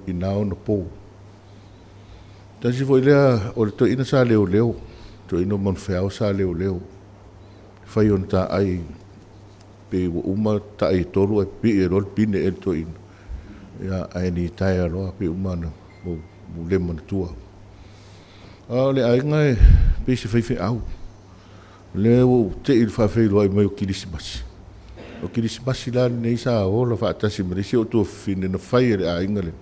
nao na pō. Tasi foi lea o le to ina sa leo leo. To ino man whiao sa leo leo. Whai on ta ai pe uma ta ai toru e pi e rol pine e to ina. Ia ai ni tai aroa pe umana mo le mana tua. A le ai ngai pe se whai au. Le o te il whawhai loa I mai o kirisimasi. O kirisimasi la nei sa o la whaatasi marisi o tō whine na whai le ai ngale.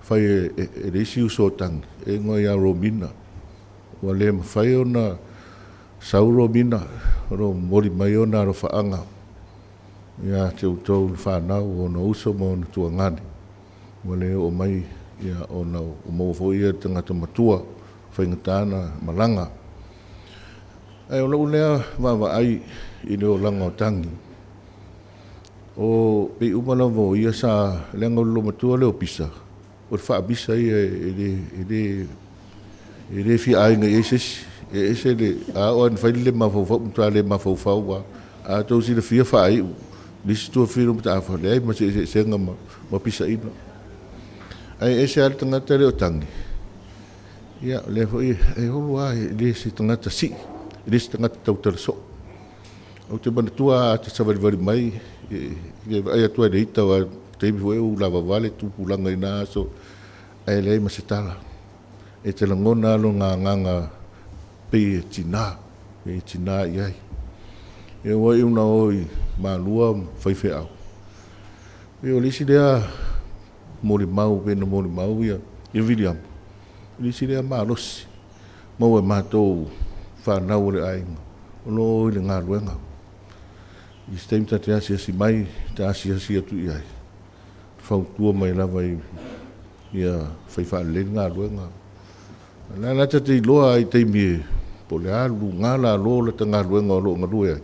Whai e reisi uso tangi. E ngoi a Romina. Wa le ma whai o na sau Romina. Ro mori mai o na ro whaanga. Ia te utou le whanau o na uso mo na tua ngani. Wale o mai ia o na o mawafo ia tangata matua whaingatana malanga. Ai o lau lea wawa ai I leo langa o tangi. o pe umala vo ia sa lenga lo matua le opisa o fa bisa ele fi ai nga ese le a on fa le ma fo fa le ma fo fa wa a to si le fi fa ai listo fi no ta fa le ma se nga ma pisa ina ai ese al tanga te le otangi ia le fo e ho wa le si tanga ta si le si tanga ta ta so o te ban tua te sa vari mai ai tua de ita wa te vi o lava vale tu pulanga ina so ai le ma se tala e te langona lo nga pe tina ia e wa i una oi ma lua fai fe au e o lisi dea mori mau pe no mori mau ia e William lisi dea ma losi mau e matou fa na o le ai lo le nga luenga i stem ta te asia si mai ta asia tu ia fau tua mai lava ia fai fa le nga luenga la te loa i te mi po le alu ngala lo le tanga luenga lo ngalue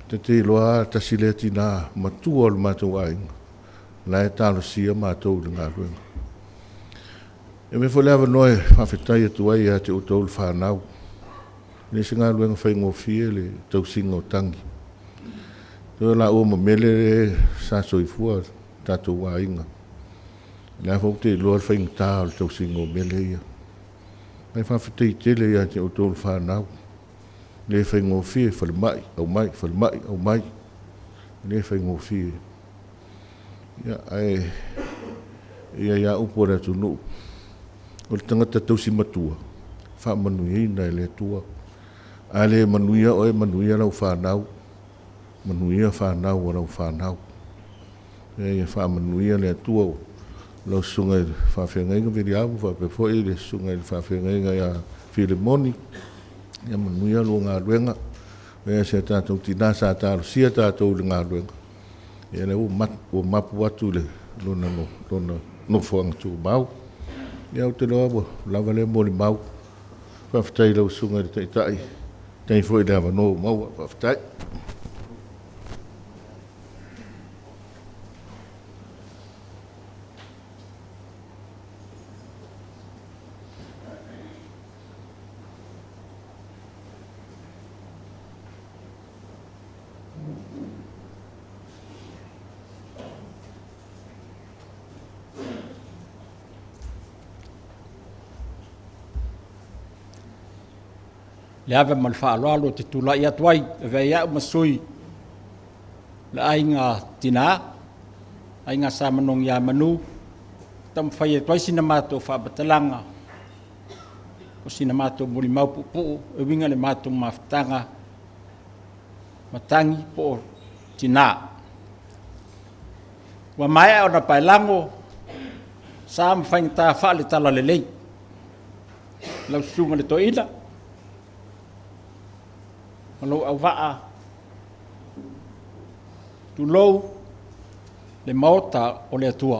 te loa ta sile tina matua le matou ai la e talo sia matou le nga luenga e me foi leva noi fa fetai tu ai te utol fa nau le singa luenga fai ngo fie le tau singo tangi to la o mo mele sa soifua tatu ainga la fo te lo fai ngta tau singo mele ia mai fa fetai tele ia te utol fa nau le fai ngo fie fa mai au mai le fai ngo fie ia ai ia upora tu no o tangata tau si matua fa manuia na le tua ale manuia o manuia lau fa nau manuia fa nau lau fa nau e fa manuia le tua lo sunga fa fenga nga viriabu fa pe foi le sunga fa fenga nga ya filemoni ya manuia lo nga ruenga e se tatou tina sa ta sia tatou nga ruenga e le o mapu atu le lona no foang tu mau ia te loa lava le moli mau whaftai lau sunga te tai tei foi lava no mau whaftai le ave mal fa lo te tula ia tuai ve ia masui le ainga tina ainga sa manong ia manu tam fai tuai sinamato fa batalanga o sinamato muli mau pu e winga le mato maftanga matangi po tina wa mai ona pailango sam fain ta fa le tala le lei lau sunga le toila lo au vaa tu lo le mota o le tua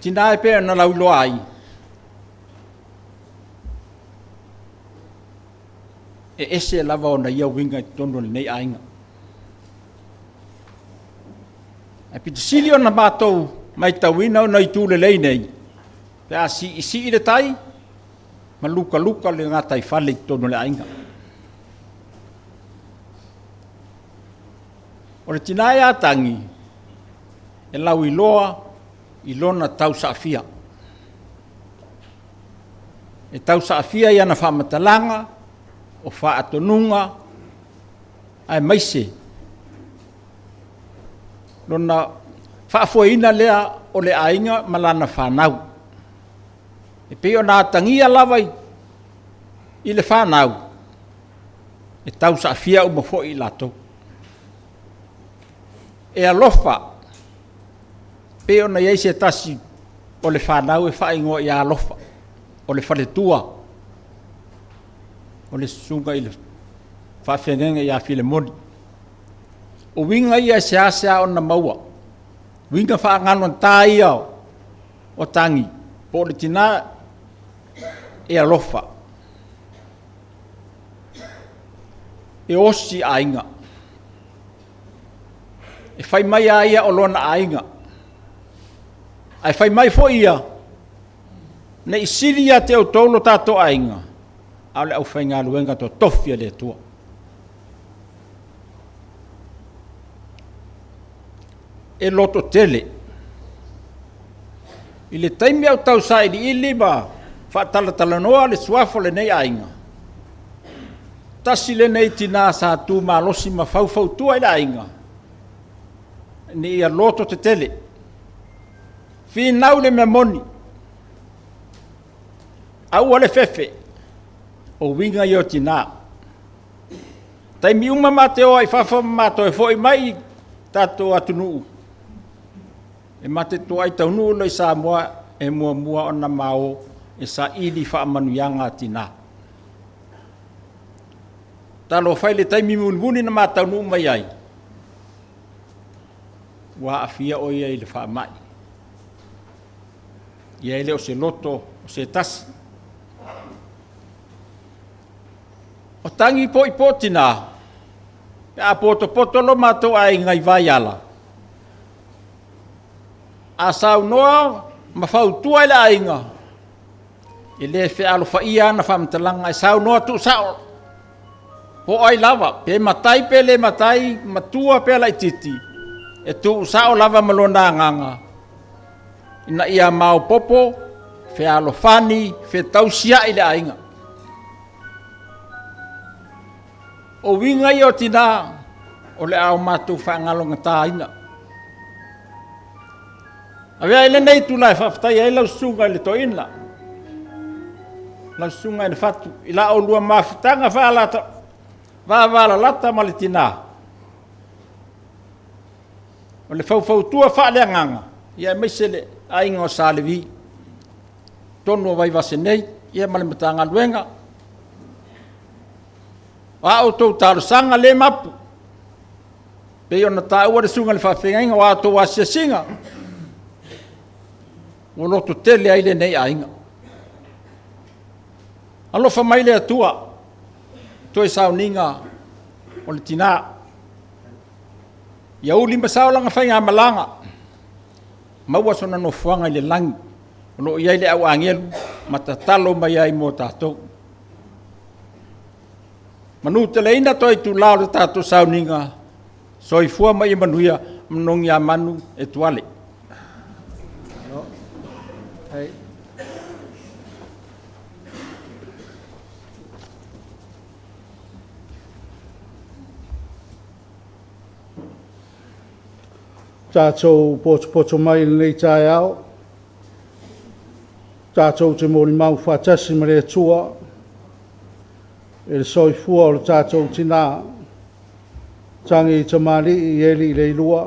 tinai pe na lau lo ai e ese lava ona ia winga tono nei ainga e pitilio na matou mai tawina ona i tu le lei nei pe si ile tai maluka le ngata i fale tono le ainga o le tinai atangi e lau iloa ilona tau saafia e tau saafia ia na whamatalanga o whaatonunga ai maise lona whaafuaina lea o le ainga malana whanau e peo nā tangia lawai i le whanau e tau sa fia uma fo i lato e alofa peo na iei se tasi o le whanau e whaingo i alofa o le whaletua o le sunga i le whawhengenga i a Filemoni o winga ia se asea o na maua winga whaangano tā ia o tangi po le tina e alofa e osi ainga. E whai mai a ia o lona ainga. Ai whai mai fo ia. Ne i siri a te au tolo tato ainga. Au le au whai ngā luenga to tofia le tua. E loto tele. I le taimi au tau sa ili ili ba whaatala noa le suafo le nei ainga. Tasi le nei tina sa tu malosi ma fau tua i le ainga. Ni ia loto te tele. Fi nau le mea moni. Au ale fefe. O winga i o tina. Taimi uma mateo ai fafa mato e foi mai tato atunuu. E mate to ai tau nuu loi sa mua e mua ona mao e sa ili wha amanuianga tina. Talo whai le taimi munimuni na matau nuu mai ai. Wa afia o ia i le wha mai. Ia ele o se loto, o se tasi. O tangi po i potina. A poto lo mato ai ngai vai ala. A sau noa ma fau tua ila ainga. E le fe alo fa ia na fa mtalanga e sau noa tu sao. Po ai lava, pe matai pe le matai, matua pe la ititi. E tu sao lava malona nganga. Ina ia mau popo, fe alo fani, fe tausia ila ainga. O winga i o tina, o le au matu whaangalonga tā ina. Awea ele nei tu lai whaftai e lau sunga le to ina. Lau sunga ele fatu. I la o lua mawhitanga whaalata. Wala lata ma le tina. O le fau tua whaalea nganga. Ia meisele ainga o sālewi. Tonu o Vaivase nei. Ia male matanga luenga. Wa o tau taro sanga le mapu. Pe ona ta ua le sunga le whawhenga wa to wa singa. O loto tele ai le nei ainga. Alofa mai le atua. Toi sao ninga o le tina. Ia uli masao langa whainga malanga. Maua sona no fuanga i le langi. Ono iai le au angelu. Matatalo mai ai mo tātou. Manu te leina toi tu lao le tātou sao ninga. Soi fua mai i manuia mnongi a manu e tuale. Hey. Tātou poto mai nei tai au. Tātou te mori mau whatasi ma le tua. E le soifua o le tātou tina. Tagiitamāli'i Ieli Leilua.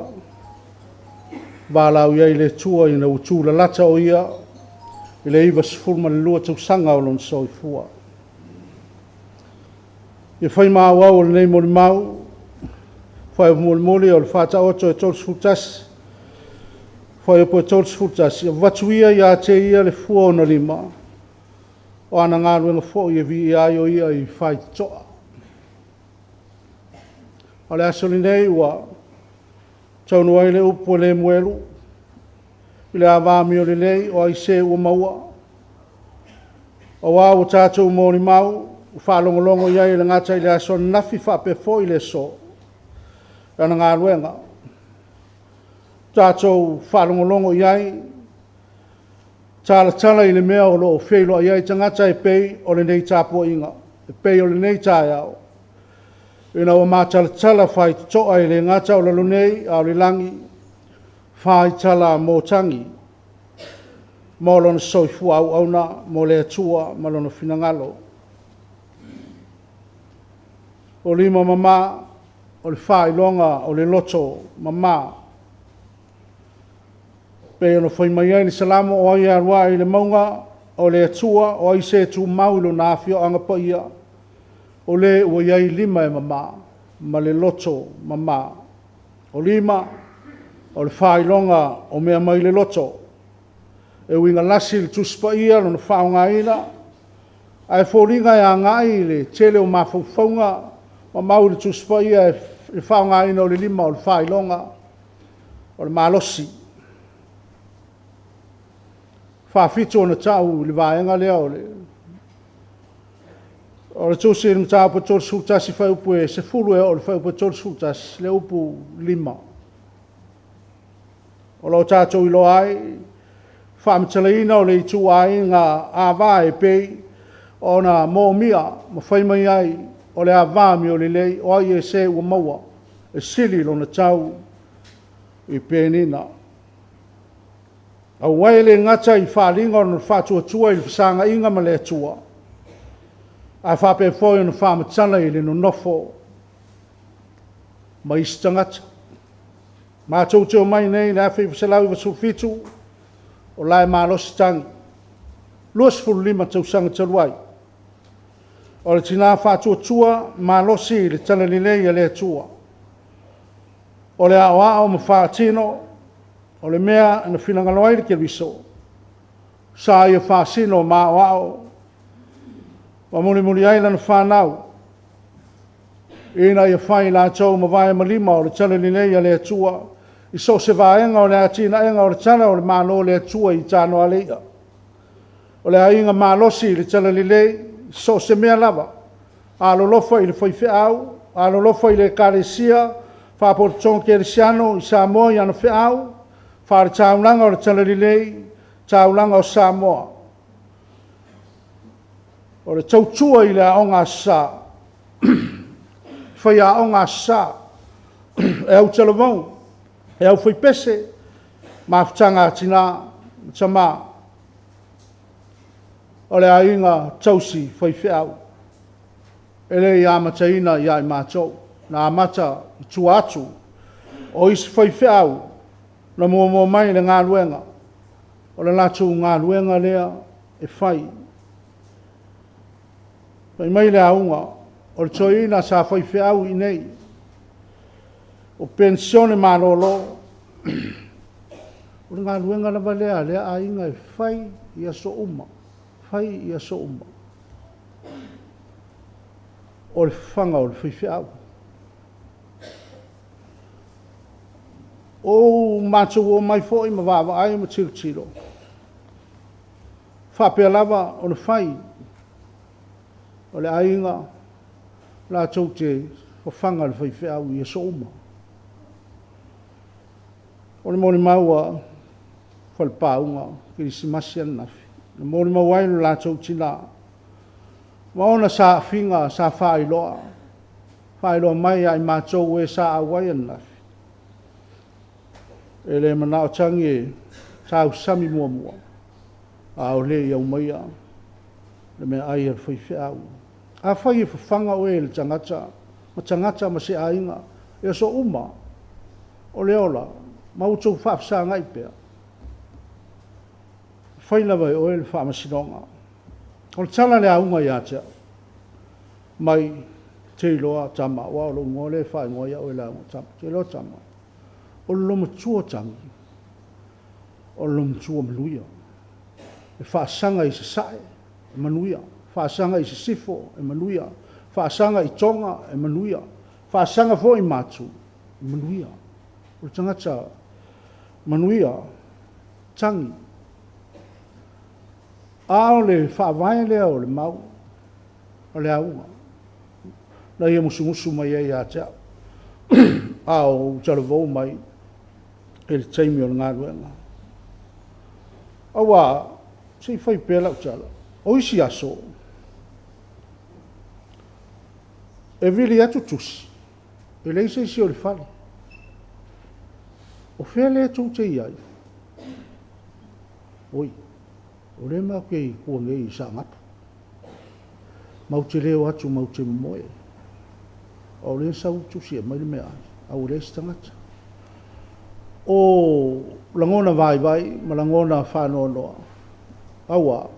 Walau iai le tua ina utula lata o ia. I le iwa sifurma le lua tausanga o lon soifua. I whai mau au o le nei mori mau. Whai mori o le whata oto e tolus futasi. Whai opo e tolus futasi. Watuia ia te ia le fua o na lima. O ana ngā ruenga fo i vi ai o ia i whai toa. O le asoli nei ua. Taunu ai le upo le muelu. I le awami o le lei o ai se ua maua. O wau tātou mōri mau. Whaalongolongo iai le ngata i le aso nafi whapefo i le so. Ana ngā ruenga. Tātou whaalongolongo iai. Tala i le mea o lo whelo iai tangata e pei o le nei tāpua inga. E pei o le nei tāi au. Ina o mātala whai toa i le ngata o lalo nei au le langi. Whai tala mō tangi. Mō lona soifua au auna, mō le atua, mō lona whinangalo. O lima mama, o le whai longa, o le loto mama. Pe ono whai mai ai ni salamo o ai arua i le maunga, o le atua, o ai se tu maulo na awhio anga pa ia. O le ua iai lima e mama, ma le loto mama. O lima, o le whai longa, o mea mai le loto. E winga lasi le tuspa ia, lona whao ngā ina. Ai fōringa e a ngai le tele o mawhauwhaunga, o mau le tuspa ia e whaongaina o le lima o le whailonga o le malosi. Whawhito na tau le vaenga lea o le tusi na tau pa tol sutasi whaupu e se fulu e o le whaupu tol sutasi le upu lima. O lo tātou ilo ai, whaamtalaina o le itu ai ngā āwā e pei o na mōmia ma whaimai ai o le āwāmi o le lei o ai e se ua maua e sili lo na tau i pēnina. Au wai le ngata i whālinga o na whātua tua i le whasanga inga ma le atua. Ai whape foi o na whaamatala i le no nofo ma istangata. Ma tau teo mai nei na whi whasalau i wasu fitu o lai mālosi tangi. Luas fulu lima tau sanga taluai. O le tina whātua tua mālosi i le tala ni lei a le atua. O le awa o ma whātino o le mea na whinangaloa i le kelwiso. Sa ia whāsino ma wao. Wa muli aila na whanau. Ina ia whai la tau ma vai ma lima o le tala ni lei a le atua. I so se vaenga o le atina enga o le tala o le malo le atua i Tanoalei'a. O le ainga malosi i le tala ni lei so se mea lava. A lo lofa i le whaiwheau, a lo lofa i le karesia, whaportong keresiano i Samoa i ana wheau, whare taulanga o le tala ni lei, taulanga o Samoa. O le tautua i le aonga sa, whai aonga sa, e au talamau, e au whaipese, mafutanga atina, tama, o le ainga tausi whaiwheau. E le ia mataina ia i mātou, na amata i tuatu, o isi whaiwheau, na mua mai le ngā luenga, o le latu ngā luenga lea e whai. Pai mai le aunga, o le toina sa whaiwheau i nei, o pensione manolo, o le ngā luenga na valea, lea ainga e whai ia so uma. Whai ia so uma. O le whanga o le whaiwheau. O mātou o mai fōi ma wāwa ai ma tiro tiro. Whapea lava o le whai. O le ainga la tau te whanga le whaiwheau ia so uma. O le moni maua whalpaunga ki si masian nafi. Le moni mawailu la tau tina. Maona sa finga sa whailoa. Whailoa mai ai mātou e sa awaian nafi. E le manao tangi e sa usami mua mua. A o le iau maia. Le mea ai ar whaiwheau. A whai e whanga o e le tangata. Ma tangata ma se ainga. E so uma. O le ola. Mautou whaafsa ngai pia. Whailawai o e le whaamasinonga. O le tala le aunga ia tea. Mai te iloa tama. Wa o lo ngole whai ngoia o e le aunga tama. Te iloa tama. O le loma tua tangi. O le loma tua manuia. E whaasanga i se sae. E manuia. Whaasanga i se sifo. E manuia. Whaasanga i tonga. E manuia. Whaasanga fo i matu. E manuia. O le tangata manuia tangi. A o le whaavai lea o le mau. O le aunga. Na ia musu mai e ia tea. A o taravou mai. E le taimi o le ngā ruenga. Awa, sei whai pēla o tala. O isi aso. E vili atu tusi. E leise isi o le whali. O whea lea tau te iai. Oi. O le mea kei kua ngei i sa ngapa. Mau te leo atu, mau te moe. O le sau tusi e mai le mea ai. Au le stangata. O langona vai, ma langona whanonoa. Awa.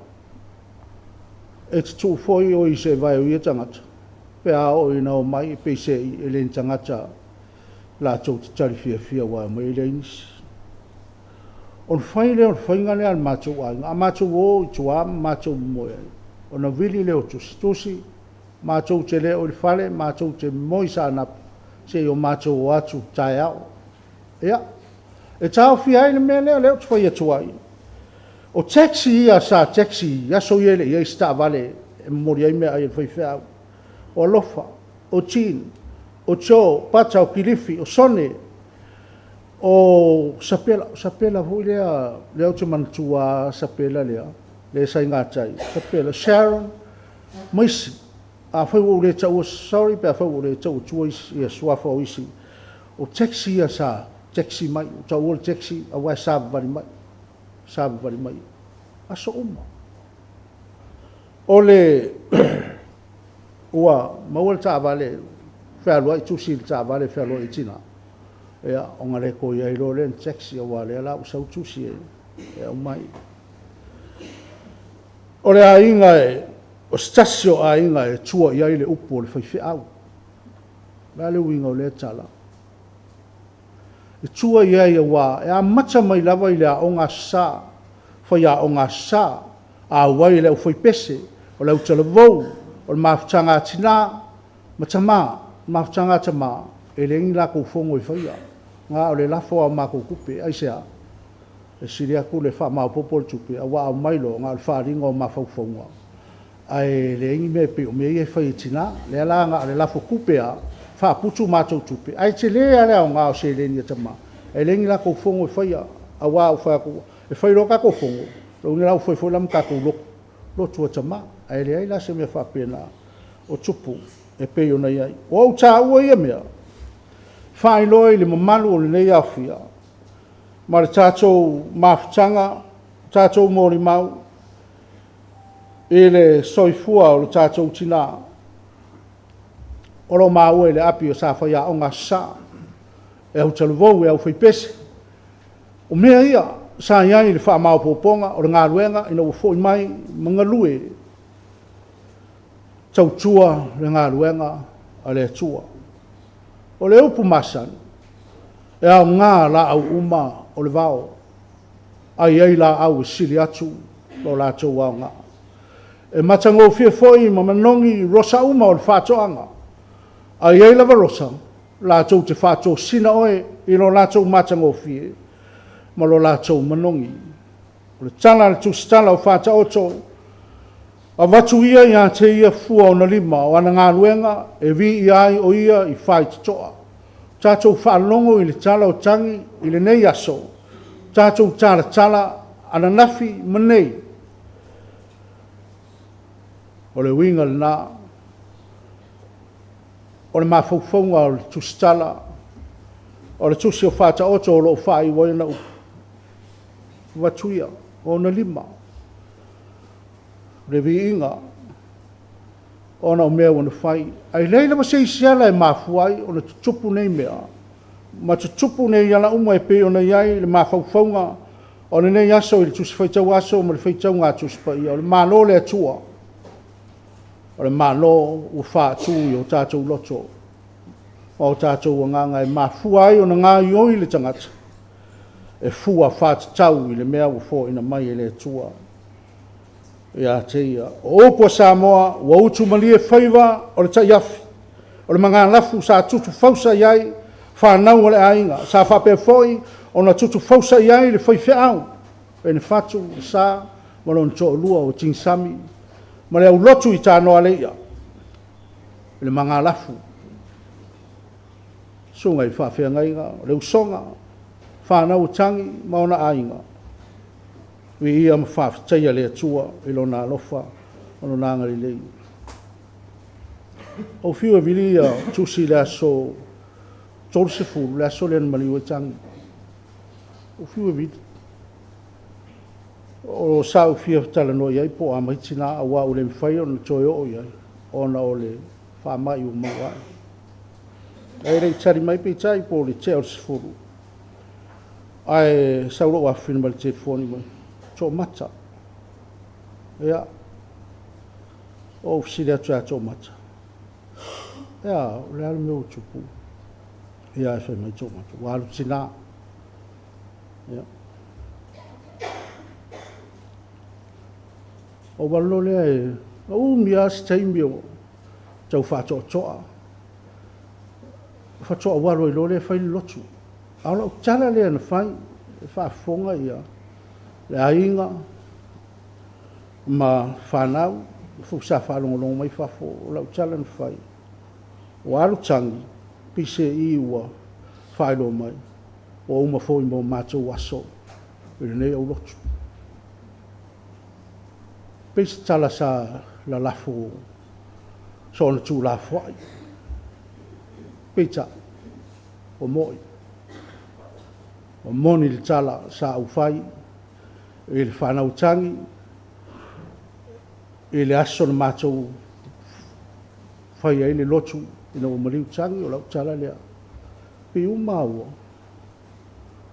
E te tū foi o i se vai o i tangata. Pea o i nao mai, pe se i le tangata la tau te tari fia wa mai le inisi. On whai leo whainga lea al mātou ai. A mātou o i tua mātou moe. O na vili leo tusi. Mātou te leo i whale, mātou te moisa na se o mātou o atu tai au. Ia, e tau whia i le mea leo tu whai atuai. O taxi ia sa taxi, ia so iele, ia i sta vale, e mori ai mea ai e whai whiau. O lofa, o tin, o cho, pata o kilifi, o sone, o sapela hui lea te mantua sapela lea, le sai ngātai, sapela, Sharon, maisi, a whai o le tau, sorry, pe a whai o le tau, tua isi, ia suafa o isi, o taxi ia sa, taxi mai, o tau o le taxi, a wai sabu vari mai, aso uma. O le, ua, maua le tā vale, whaalua i tusi le tā vale, whaalua i tina. Ea, o ngā reko i airo le taxi a wale, ala usau tusi e o mai. O le a inga e, o stasio a inga e tua i aile upo le whaiwhi au. Lale uinga o le tala. E tua i aia wā, e a mata mai lava i le a o ngā sā, whai a o ngā sā, a wai le u whai pese, o le utala vau, o le mawhutanga tina, matama, mawhutanga tama, e le ingi lako ufongo i whaia. Ngā o le lafo a mako kupe, aisea, e siri aku le wha mao popol tupe, a wā o mailo, ngā le whaaringa o mawhaufonga. Ai le ingi me pe o me i e whai tina, le ala ngā le lafo kupe a, wha putu mātou tupe. Ai te lea lea o ngā o se leni atama, e le ingi lako ufongo i whaia, a wā o whaako, e whai roka ko fongo, lo ngi lau whai whai lam kako lotu atama, ai le ai la se mea whapena o tupu, e peo na iai. O au tā ua ia mea, whai loi le mamalu o le nei awhia, ma le tātou mawhitanga, tātou mori mau, e le soifua o le tātou tina, oro mau e le api o sa whai a o ngā sa, e au talavou e au whai pese. O mea ia, sa iai le wha mau poponga, o le ngā ruenga, ina ua fōi mai, mga lue, tau tua le ngā ruenga, a le tua. O le upu masan, e au ngā la au uma o le vao, ai ei la au e sili atu, lo la tau au ngā. E matango fia foi ma manongi rosa uma o le whātoanga, ai ei lava rosa, la tau te whāto sina oe, i lo la tau matango fia, ma lo la tau manongi. O le tala le tūstala o whāta oto, a watu ia i a te ia fua o na lima o ana ngā luenga e vi i ai o ia i whai titoa. Tātou whaalongo i le tala o tangi i le nei aso. Tātou tala ana nafi manei. O le winga le nā. O le mawhauwhaunga o le tūstala. O le tūsi o whāta oto o lo whai wai na upu. Watu ia o na lima. Revi inga, ona o mea wana whai. Ai leila ma sei siala e mafuai, o na tutupu nei mea. Ma tutupu nei ala uma e pe o na iai, le mawhauwhaunga, o na nei aso i le tusi whaitau aso, ma le whaitau ngā tusi pa ia, o le mālo le atua. O le mālo ua wha atu i o tātou loto. O tātou nganga e mafuai o na ngā ioi le tangata. E fua whātatau i le mea ua fō ina mai e le atua. Ia te ia. O opo Samoa, ua utu malie whaiva o le taiafi. O le mga lafu sa tutu fausa iai, whanau o le ainga. Sa whape foi, o na tutu fausa iai le whaiwhi au. E ne whatu, sa, malon to lua o tingsami. Ma le au lotu i Tanoalei'a. Le mga lafu. Sunga i whawhia ngainga, le usonga, whanau tangi, maona ainga. Vi ia ma whawhitaia le atua i lo nā lofa o no nāngari lei. O whiua vili a tusi le aso tolu se fulu, le aso le anu maliu e tangi. O whiua vili. O sau whia tala no iai po a maitina a wā ule mwhai o na toi o iai. O na o le whamai o maua. Ai rei tari mai pe tai po le te o se fulu. Ai sauro wa whina mali te foni mai. Tō mata. Ea. O siri atu a tō mata. Ea, le alu me o tupu. Ea e whai mai tō mata. Walu tina. Ea. O walo lea e. O mia si taimi o. tau whātoa. Whatoa waro I lore whai lotu. Aula o tala lea na whai, whaafonga ia, le ainga, ma whanau, fusa whalongolongo mai whafo, o lau tala na whai. O alu tangi, pise I ua, whaelo mai, o uma fo I mo mātou aso, I nei au lotu. Pese tala sa la lafo, so ona tū la whai. Peta, o moi. O moni le tala sa au whai, e le whanau tangi, e le aso na mātou whai ai le lotu, ina o mariu tangi o lau tala lea. Pe uma ua,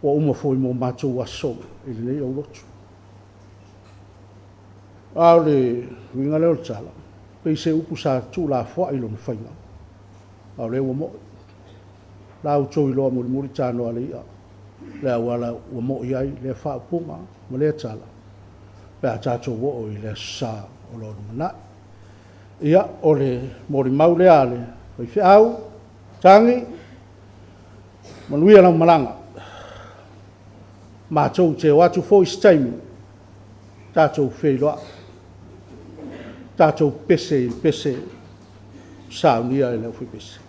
o uma foi mo mātou aso, e le nei au lotu. Ao le winga leo le tala, pe se upu sa tū la whai lo na whainga. Ao le ua moi. La uto I loa muri Tanoalei'a. Le awala ua moi ai le whaapunga ma le tala. Pe a tātou wo I le sa o lo manai. Ia o le mori mau le ale. Pai whiau, tangi, manuia na malanga. Mātou te watu fo I staimi. Tātou wheiloa. Tātou pese. Saunia I leo whi pese.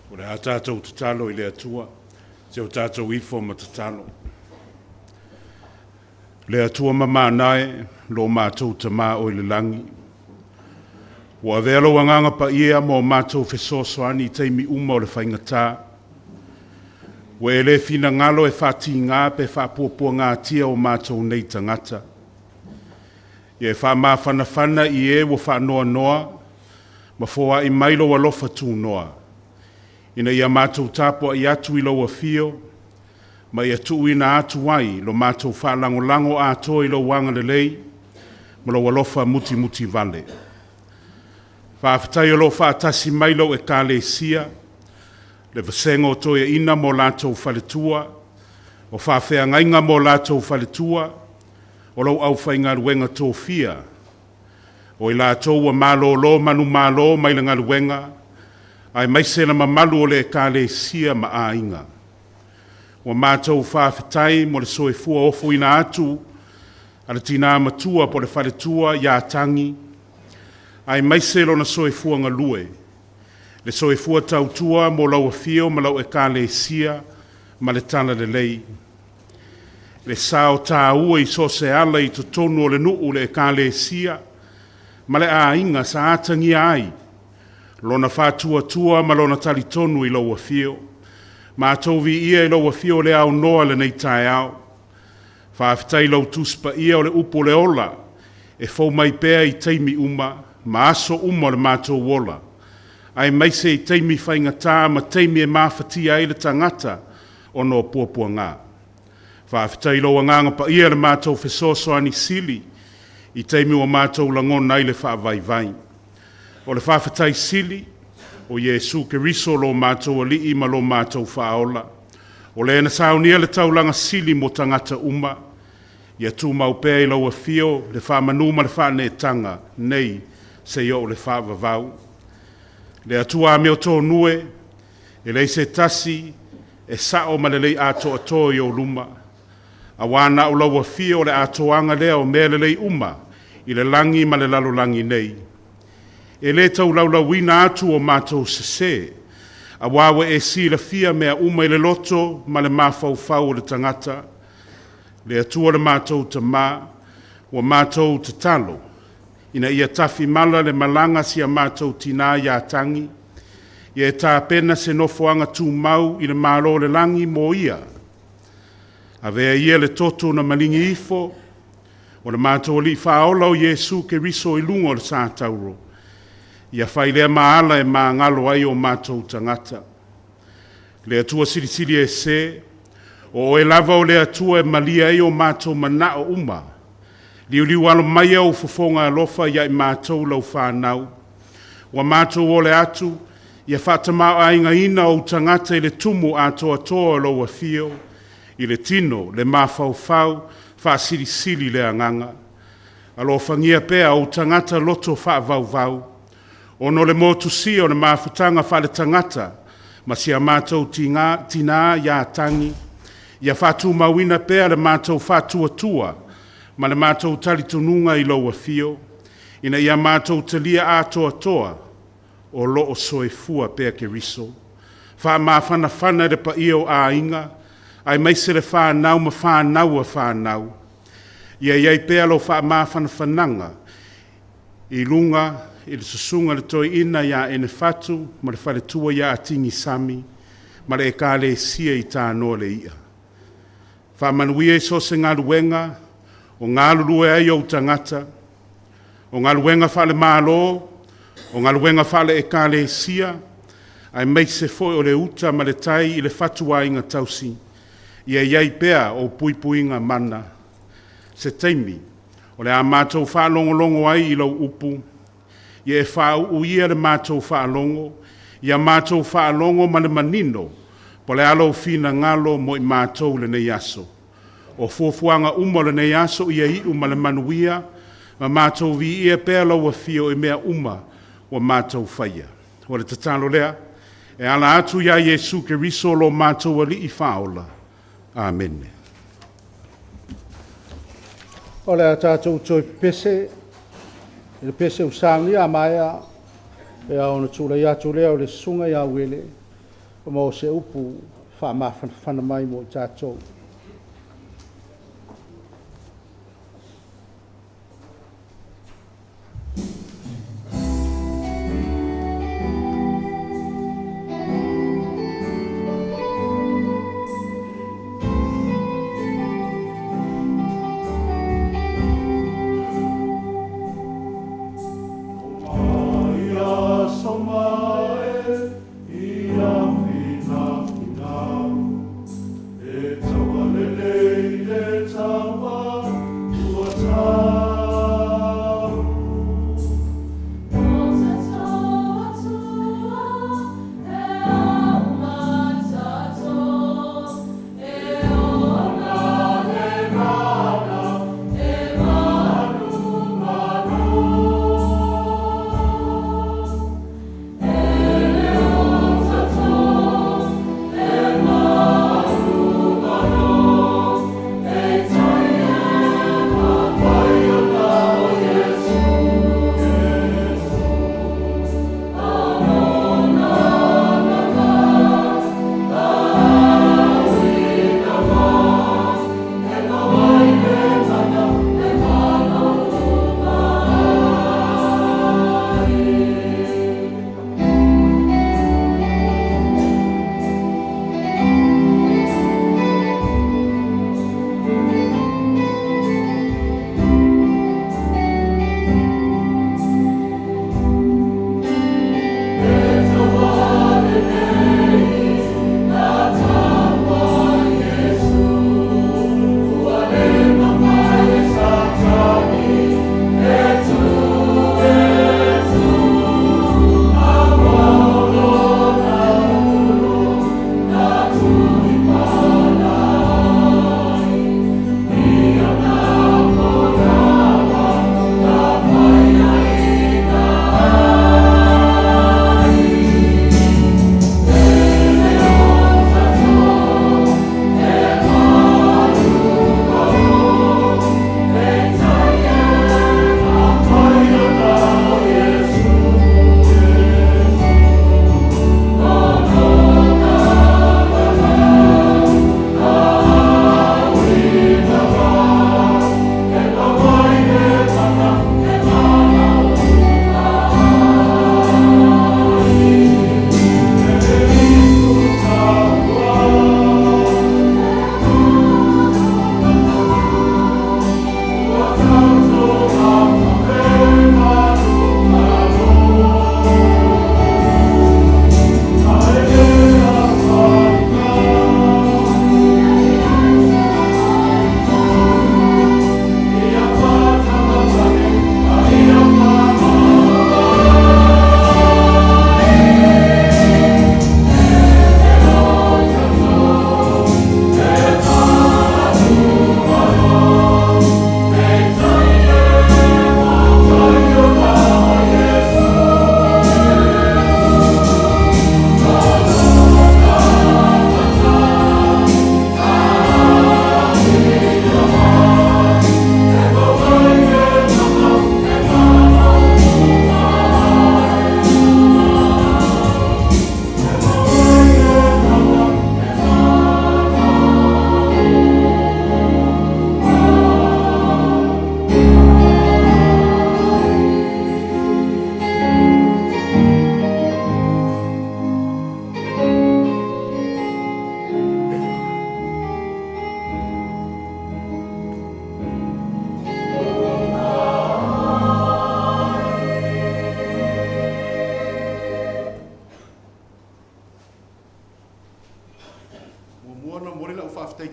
O le a tātou tatalo I le atua, se o tātou ifo ma tatalo. Le atua mamanae, lo mātou tamā o le langi. Wa velo wanganga pa ia mo mātou fesosoani teimi uma o le whaingatā. Wa ele fina ngalo e whati ngā pe whapua ngā tia o mātou nei tangata. Ia e wha mawhanawhana I e wa whanoa noa, ma fōa I mailo wa lofa tū noa. Ina ia mātou tāpua I atu I loa fio, ma ia tuu ina atu wai lo mātou whalango ato I lo wanga le lei, ma lo walofa muti vale. Whaafitai o lo whaatasi mailo e kāle sia, le vasengo toia ina mo lātou whaletua, o whaafea ngainga mo lātou whaletua, o lau au whainga ruenga tō fia, o I lātou wa malo lo manu malo mai langa ruenga, ai mai sena mamalu o le kāle sia ma a inga. Wa mātou whaafitai mo le soe fua ofo ina atu, ala tina matua po le whaletua ia tangi, ai mai selo na soe fua ngalue, le soe fua tautua mo lau fio ma lau e kāle sia ma le tana le lei. Le sao tā ua I so se ala I tonu o le nuu le e kāle sia, ma le a inga sa atangi ai, lona whātua ma lona tali tonu I lau fio, ma tovi ia I lau fio le au noa le nei tae au, whaafitai lau tuspa ia o le upo le ola, e fau mai pēa I teimi uma, ma aso uma le mātou wola. Ai mai se I teimi whaingatā ma teimi e mawhatia I le tangata o no puapua ngā. Whaafitai loa nganga pa ia le mātou fesoso ani sili I teimi o mātou langona I le whaavaivai. O le whaafitai sili o Yesu ke riso lo mātou alii ma lo mātou whaola. O le ena saunia le taulanga sili mo tangata uma. Ia tū mau pēa I loa fio le whaamanu ma le whaane tanga nei se yo le whaavavau. Le atua meo tō nue, e lei se tasi, e sao ma le lei ato ato I o luma. A wana o laua fio le atoanga lea o mea le lei uma, I le langi ma le lalo langi nei. E le tau laulawina atu o mātou sese, a wawe e si la fia mea uma I le loto ma le mawhauwhau o le tangata. Le atua le mātou ta mā, o mātou ta talo, ina ia tafi mala le malanga si a mātou tina ia tangi, ia e tā pena se nofoanga tū mau I le mālo le langi mo ia. A vea ia le toto na malingi ifo, o le mātou li whaola o Yesu ke riso I lungo le sātauro. Ia whailea maala e ngalo ai o mātou tangata. Le atua sirisiri e se, o e lava o le atua e malia ai o mātou mana o uma. Liu alo mai au fofonga alofa ia I mātou lau whanau. Wa mātou o le atu, ia whatamau a inga ina o tangata I le tumu atoa toa lo wa fio, I le tino, le mawhauwhau, whaasirisiri le anganga. Alo whangia pēa o tangata loto whaavau. Ono le motusi o le mawhutanga whale tangata, ma si a mātou tina ia tangi, ia whatu mawina pēa le mātou whatuatua, ma le mātou talitununga I loa fio, ina ia mātou talia atoa toa, o loo soe fua pēa ke riso. Wha mawhanawhana le pa io a inga, ai mai se le whanau ma whanau a whanau. Ia iai pēa lo wha mawhanawhananga, I lunga, I le susunga le toi ina ia ene fatu, ma le whale tua ia atingi sami, ma le e kāle sia I Tanoalei'a. Wha manuia I so se ngā luenga, o ngā lulue ai o tangata, o ngā luenga whale mālo, o ngā luenga whale e kāle sia, ai mai se foi o le uta ma le tai I le fatua inga tausi, ia iai pea o puipuinga mana. Se teimi, o le a mātou whaalongolongo ai I lau upu, ia e whaau uia le mātou whaalongo, ia mātou whaalongo ma le manino, po le alo fina ngalo mo I mātou le nei aso. O fuafuanga uma le nei aso ia I uma le manuia, ma mātou vi ia pēa lau a fio I mea uma o mātou whaia. O le tatalo lea, e ala atu ia Yesu ke riso lo mātou ali I whaola. Amen. O le a tātou toi pese, le pese usang ia mai a, e a ona tūla ia tūlea o le sunga ia uele, mo se upu whaamawhana mai mo i tātou.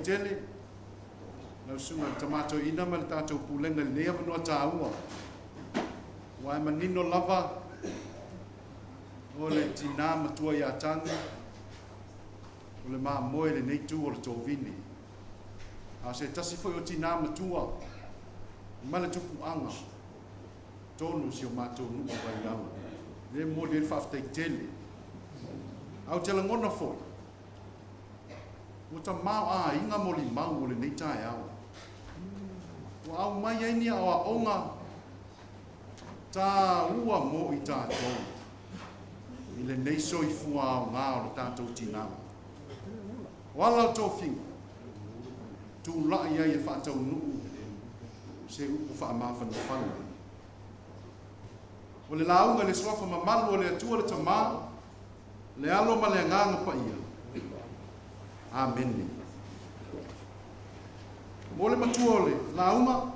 tele na sunga tamato ina mal tato pulenga le no taua wa manino lava ole tina matua ya tanga ole ma moe le nei tu o tovini a se tasi foi o tina matua mala tupu anga tonu si o mato nu vai ala le mo le fa tele au tela ngona foi Uta mau a inga moli mau le nei tai au. Wa au mai ai ni a onga ta ua mo i ta to. I le nei soifua o ngā o le tātou tina. Wala o tō whinga. Tu lai ai e whātau nuu. Se upu wha mawhana whanu. O le launga le swafa mamalu o le atua le tamā. Le alo ma le nganga pa ia. Amen. Mo le matua o le launga.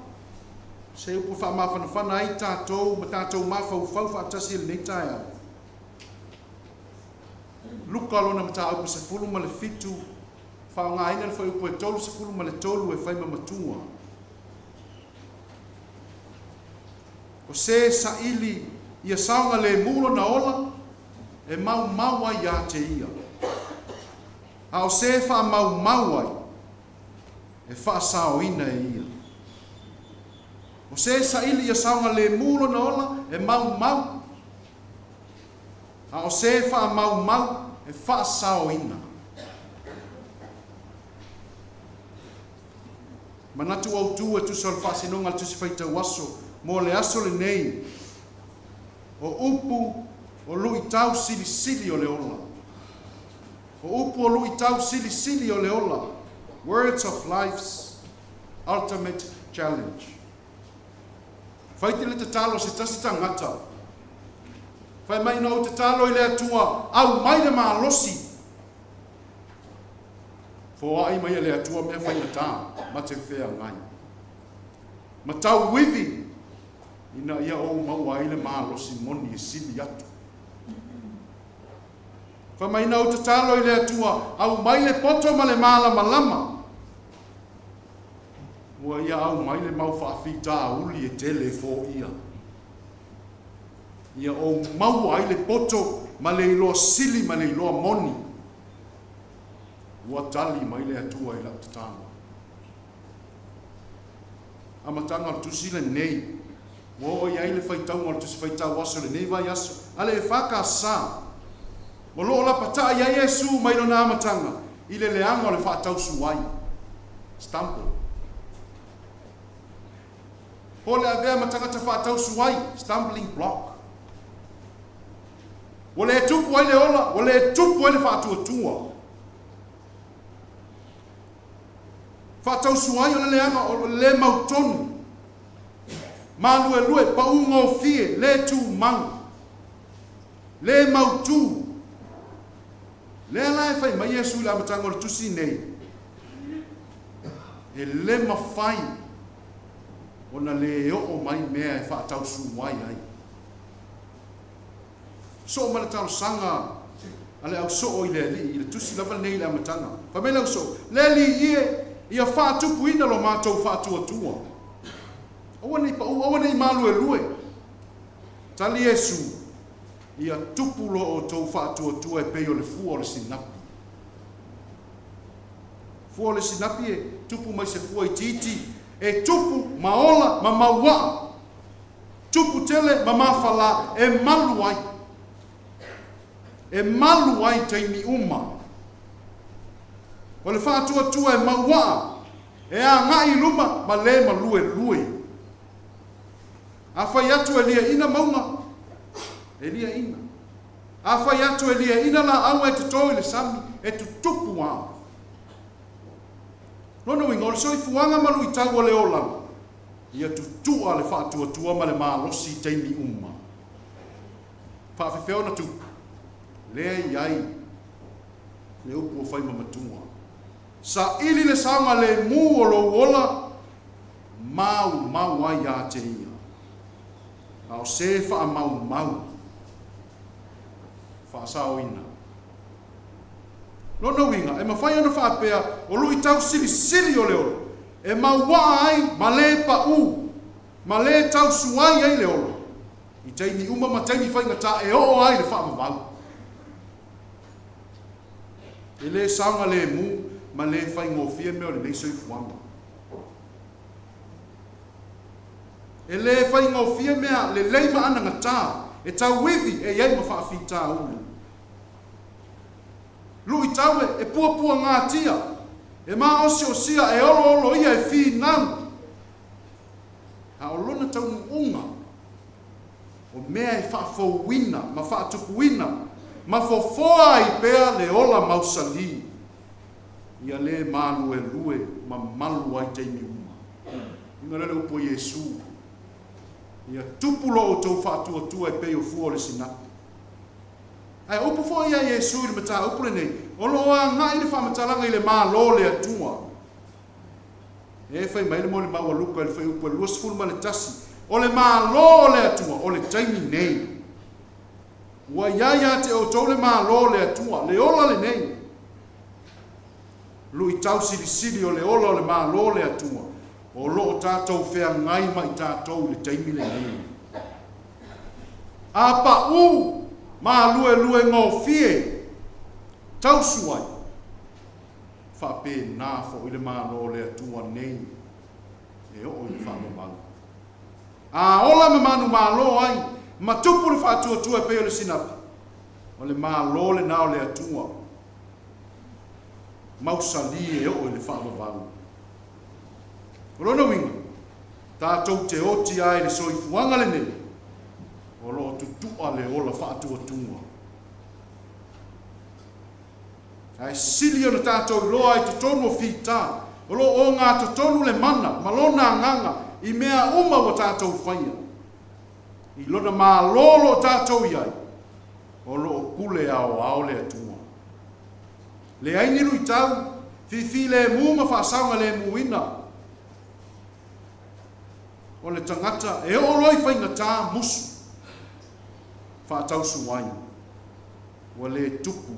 Se upu wha mawhana whana ai tātou. Ma tātou mawhau whau whaatasi le nei tai au. Luka lona mata au se fulu ma le fitu. Whao ngā ina le whai upu e tolu se fulu ma le tolu e whai ma matua. O se sa ili ia saunga le mulo na ola e mau mau ai a te ia. A o se wha mau mau ai e wha sao ina e ia. O se sa ili ia saunga le mulo na ola e mau mau. A o se wha mau mau e wha sao ina. Manatu au tu e tu sol wha sinonga tu si whaita waso. Mo le aso le nei. O upu o lui tau sili sili o le ola. O upu o lui tau sili sili o le ola. Words of life's ultimate challenge. Whaite le te talo se tasi tangata. Whai mai no te talo i le atua au mai le maa losi. Fo ai mai le atua mea whai na tā. Ma te whea ngai. Ma tau wivi. Ina ia o maua ile maa losi moni e sili atu. Wha mai nau te talo i le atua, au mai le poto ma le mala malama. Ua ia au mai le mau whaafita uli e tele fo ia. Ia o maua ile poto ma le iloa sili ma le iloa moni. Ua tali mai le atua i lau te tano. Amatanga tu sile nei. Wo ia ile faitau mo tu faitau waso le nei vai aso. Ale e whaka sa. Mo lo la pata ia Yesu mai no na matanga. Ile le anga le whaatau suai. Stampo. Pole avea matanga te whaatau suai. Stumbling block. Wole e tupu ai le ola. Wole e tupu ai le whaatua tua. Whaatau suai o le anga o le mautonu. Malu e lue pa unga o fie, le tu mau. Le mau tu. Le ala e fai mai Yesu la matanga o tusi nei. E le mawhai. O na le o mai mea e whaatau su mai ai. So mana tau sanga. Ale au so o i le li, i le tusi lava nei la matanga. Pa me lau so. Le li ia whaatupu ina lo mātou whaatua tua. Awane i malu e lue. Tali Yesu. Ia tupulo o tau whaatua tua e peo le fua o le sinapi. Fua o le sinapi e tupu mai se fua i titi. E tupu maola ma maua. Tupu tele ma mawhala e malu ai. E malu ai teimi uma. O le whaatua tua e maua. E a ngai luma ma le ma lue lue. A whai atu e lia ina maunga. E lia ina. A whai atu e lia ina la au e te toi le sami. E tu tupu a. Lono ingo le soi fuanga malu i tau o le olanga. Ia tu tua le whaatua tua ma le maa losi teimi uma. Whaafefeo na tu. Lea iai. Le upu o whai mamatua. Sa ili le saunga le mu o lo ola. Mau ai a te ia. Ao se wha mau. Wha sao ina. Lono winga, e mawhai ana whaapea, o lui tau sili o leo. E maua ai, ma le pa u. Ma le tau suai ai leo. I teini uma ma teini whai ngata, e o ai le wha mawau. E le saunga le mu, ma le whai ngofia meo le leisoi fuanga. E le whai ngofia mea le leima ana ngata. E tau wivi e iei ma whaafita ulu. Lui taue e pua ngā tia. E mā osi o sia e olo ia e whi nau. Ha o lona tau unga. O mea e whaafou wina, ma whaatupu wina. ma fofoa I pea le ola mausali. Ia le manu e lue ma malu ai teimi uma. Inga lele upo Yesu. Ia tupulo o tau whātua tua e peo fua le sinapi. Ai upo fo ia Yesu I le mata upo le nei. Olo a ngai le whamatalanga I le maa lo le atua. E fai mai le mole maua luka le fai upo le luas fulma le tasi. O le maa lo le atua, o le taimi nei. Ua ia te o tau le maa lo le atua, le ola le nei. Lui tau sili o le ola o le maa lo le atua. O lo o tātou whea ngai mai tātou le taimi le nei. A pa u, maa lue ngō fie, tau suai. Whape nā fo I le maa lo le atua nei. E o I whamamau. A ola me manu maa lo ai, ma tupu le whātua tua peo le sinapi. O le maa lo le nao le atua. Mausali e o le whamamau. Rona winga, tātou te oti ai le soifuanga le nei, o lo tutua le ola whātua tua. Ai sili o na tātou loa ai tutonu o whita, o lo o ngā tutonu le mana, malona nganga, I mea uma o tātou whaia. I lona mā lolo tātou iai, o lo o kule ao le atua. Le ainiru I tau, fifi le muma whaasaunga le muina, o le tangata e o loi whainga tā musu whaatau suwai wa le tupu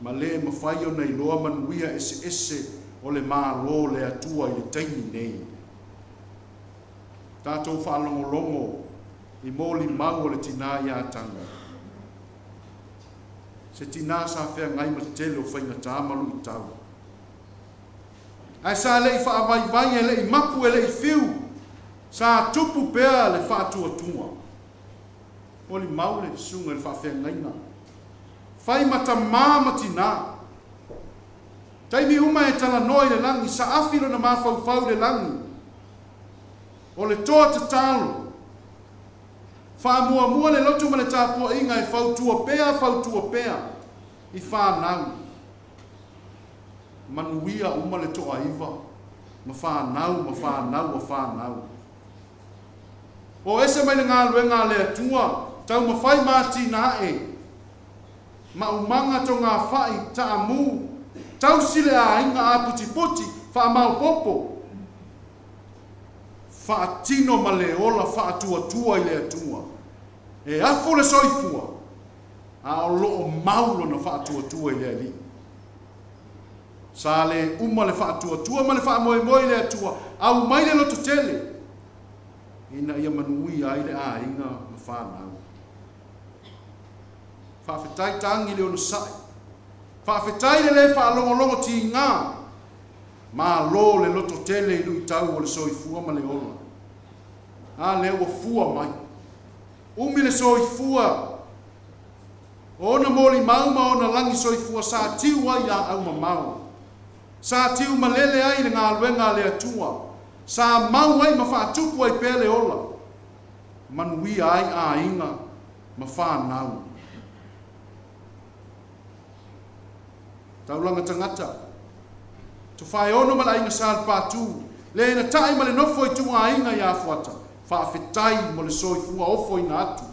ma le mawhai o nei loa manuia ese o le mā lo le atua I le taimi nei tātou whaalongolongo I mōli mau o le tina ia tanga se tina sa whea ngai ma te tele o whainga tā malu I tau ai sa le I whaavai e le I mapu e le I whiu sa tupu pea le whātua tua. O li maule sunga le whawhea ngaina. Whai mata māmati nā. Taimi uma e tala noi le langi, sa awhiro na mawhau le langi. O le toa te talo. Wha mua le lotu ma le tāpua inga e whautua pea. I whānau. Manuia uma le toa iwa. Ma whānau. O ese mai ngā luenga le atua, tau mawhai māti nā e. Ma umanga to ngā whai ta amu, tau sile a inga a puti, wha mau popo. Wha tino ma le ola wha tua I le atua. E afo le soifua, a o loo maulo na wha tua I le ali. Sa le uma le wha tua, ma le wha moe le atua, au mai le loto tele. Ina ia manui ai le a inga ma whanau. Whawhetai tangi le ono sai. Whawhetai le whaalongolongo ti ngā. Ma lo le loto tele I lui tau o le soifua ma le ola. A le ua fua mai. Umi le soifua. Ona moli mauma ona langi soifua sa tiu ai a au mamau. Sa tiu ma lele ai le ngā luenga le atua. Sa mau ai ma whaatupu ai pele ola. Manuia ai a inga ma whanau. Taulanga tangata. Tu whae ono ma la inga sāl pātū. Le na tai ma le nofo I tu a inga ia fuata. Whaafetai mo le soifua ofo ina atu.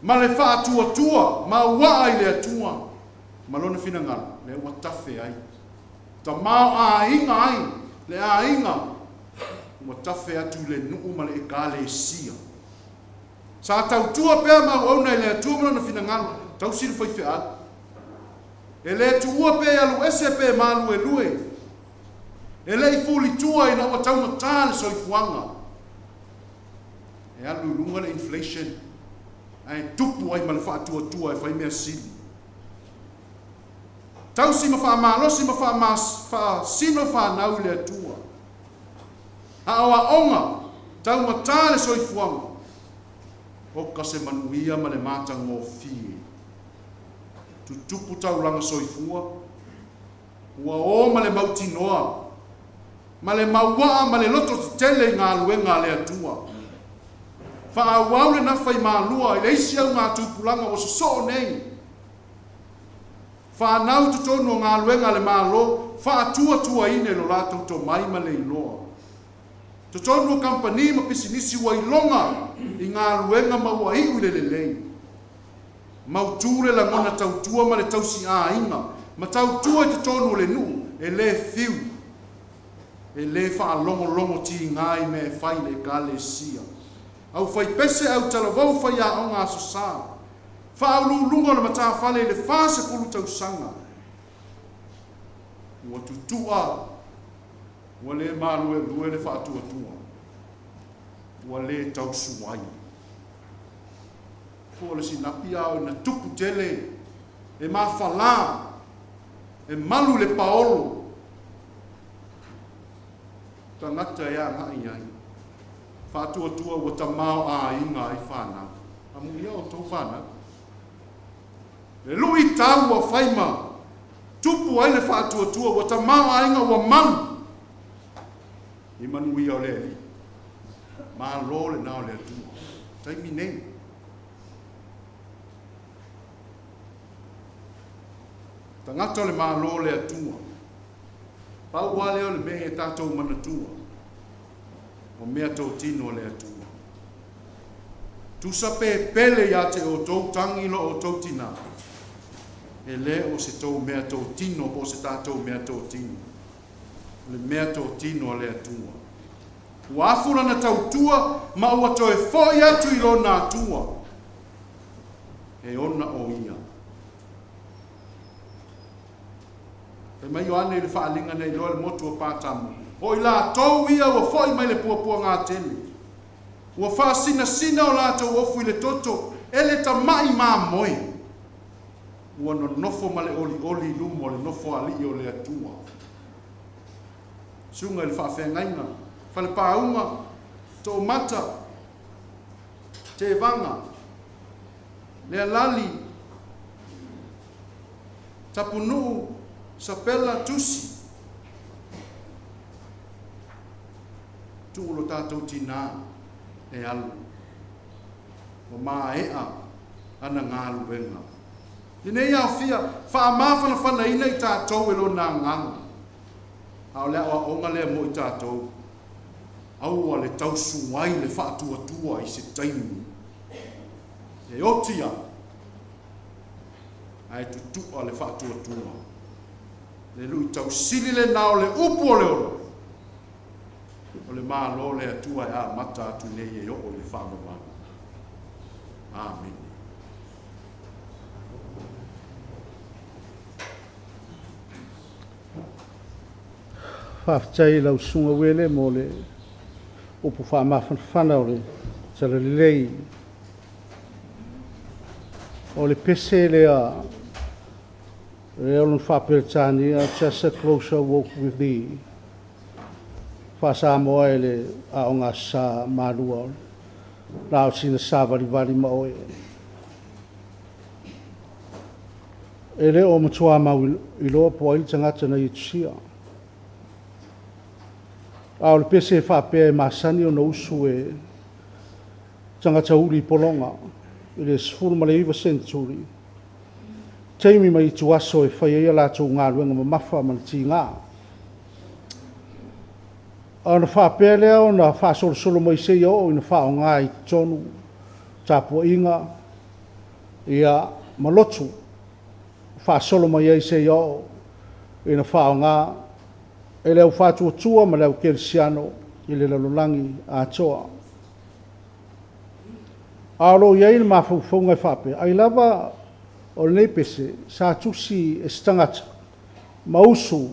Ma le whaatua ma ua ai le atua. Ma lona whina ngala. Le ua tafe ai. Ta mau a inga ai. Le a inga. Ua tafe atu le nuu ma le ekale sia. Sa tau tua pea mau au nei le atua mana na whina ngala. Tau siru whaife atu. E le tua pe alu ese pe malu e lue. E le I fuli tua ina ua tau matale soifuanga. E alu lunga le inflation. Ai tupu ai ma le whaatua e whai mea sili. Tau si ma wha malosi ma wha sino wha nau le atua. A awa onga, tau matale soifuanga. Oka se manuia ma le mata ngō fie. Tu tupu tau langa soifua. Ua o ma le mautinoa. Ma le maua ma le loto te tele ngā luenga le atua. Whaauau le na whai mālua, i leisi au ngā tūpulanga o so nei. Whanau tu tono ngā luenga le mālo, whaatua ine lo lātou to maima le iloa. Tu tono kampani ma pisinisi wailonga i ngā luenga maua iu le lei. Mautūre la ngona tautua ma le tausi a inga, ma tautua i tu tono le nu, e le fiu. E le whaalongo ti ngai me whai le kale sia. Au whai pese au talavau whai a o ngā sosā. Whaulu lunga le mata whale le whase pulu tausanga. Ua tutua, ua le malu e rue le whaatua tua. Ua le tausuai. Fua le sinapi au na tupu tele, e mawhala, e malu le paolo. Tangata ea ngai ai. Whaatua tua ua tamau a inga i whanau. Amu ia o tau whanau. Le lui tau a whaima. Tupu ai le whaatua tua ua tamau a inga ua malu. I manu ia o le li. Maa lo le nao le atua. Taimi nei. Tangata le maa lo le atua. Pau wale o le mea e tātou manatua. O mea tau tino le atua. Tusa pe pele ya te o tau tangilo o tau tina. E le o se tau mea tau tino o se tātou mea tau tino. Le mea tau tino le atua. Wafura na tau tua, ma ua toe foi atu i lo na atua. E ona o ia. E mai o ane le whaalinga nei loa le motu o pātamu. O i la tau ia ua foi mai le puapua ngā tele. Ua wha sina o la tau ofu i le toto, e le tamai mā moe. Ua no nofo ma le oli lumo, le nofo ali o le atua. Sunga le whaafengainga, whale pāunga, tō mata, te vanga, le alali, tapunu, sapela tusi. Tuulo tātou tina e alu. O maa ea ana ngā luenga. I nei au fia, wha mawhana ina i tātou e lo nā nganga. Au lea oa onga lea mo i tātou. Aua le tausu ai le whaatua i se taimi. E otia. Ai tutua le whaatua. Le lui tausili le nao le upu o le oro. O le maa lo le atua e a mata atu nei e o le whaamama. Amen. Whaafitai lau sunga wele mo le upu whaamawhanawhana o le tala lei. O le pese lea Reolun whaperetania, just a closer walk with thee. Whasa moa ele a o ngā sa marua. Rao sina sa wari ma oe. E le o matua mau i loa po ili tangata na i tusia. A o le pese whapea e masani o na usu e tangata uri polonga. I le sifuru ma le iwa senturi. Taimi mai tu aso e whai ea lātou ngā ruenga ma mawha ma ti ngā. O na whapea lea o na whaasolo mai se o i na wha o ngā i tonu, tāpua inga, ia malotu. Whaasolo mai ei se o i na wha o ngā, e leo whātua tua ma leo kerisiano i le lalolangi a toa. Aolo iei na mawhauwhaunga i whapea. Ai lava o le pese sa tusi e stangata mausu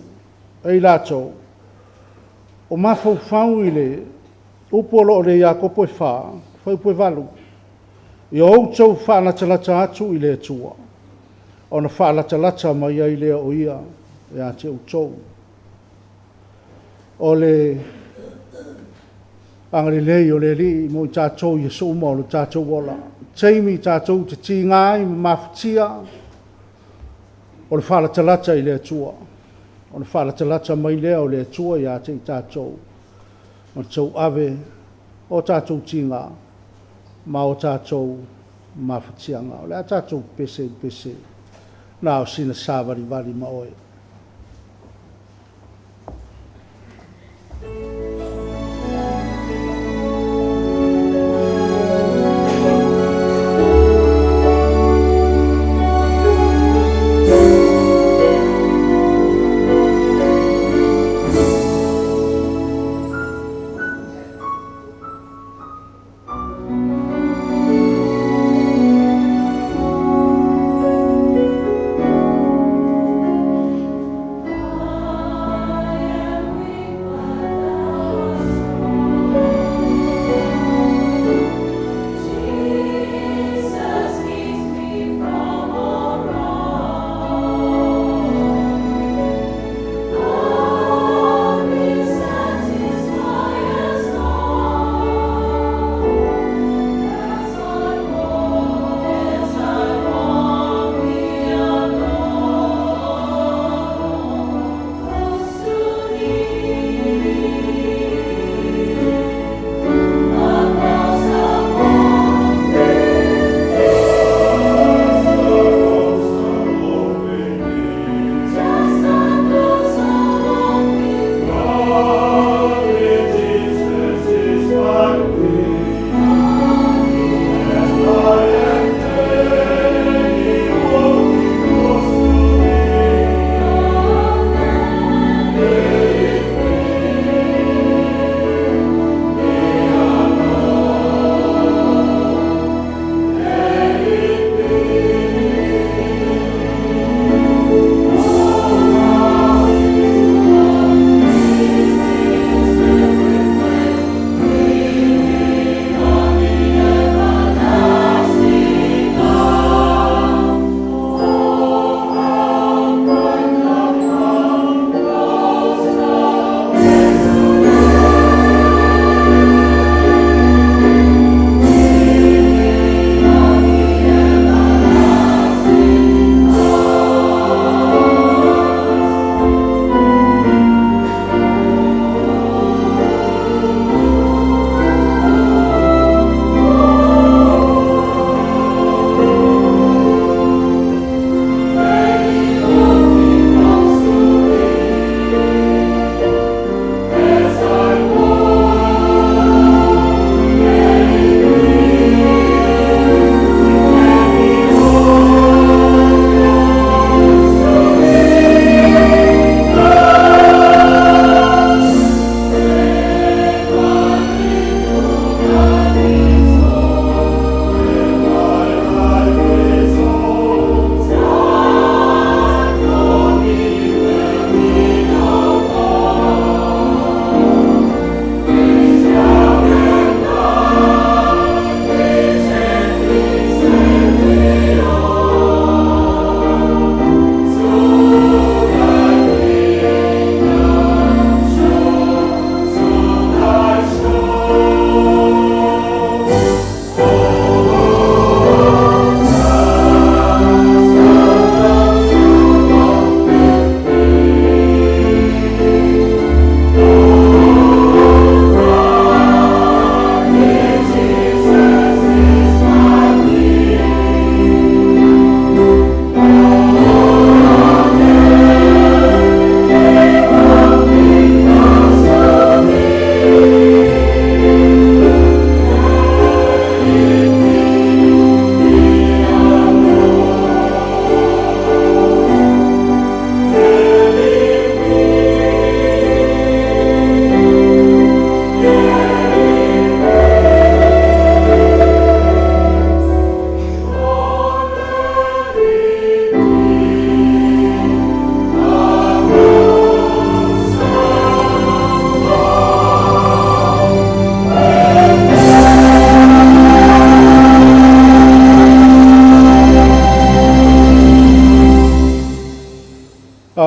e lato o mafau i le upolo o le Iakopo e whai pue valu i o tau whanatalata atu i le atua o na whanatalata mai ai lea o ia e a te utou o le angari lei o le li mo i tātou i so mo o le tātou wola Taimi tātou te ti ngai mawhatia o le whalatalata i le atua. O le whalatalata mai lea o le atua i a te i tātou. O le tau ave o tātou ti ngā. ma o tātou mawhatianga. O lea tātou pese, nā o sina sāwari ma oe.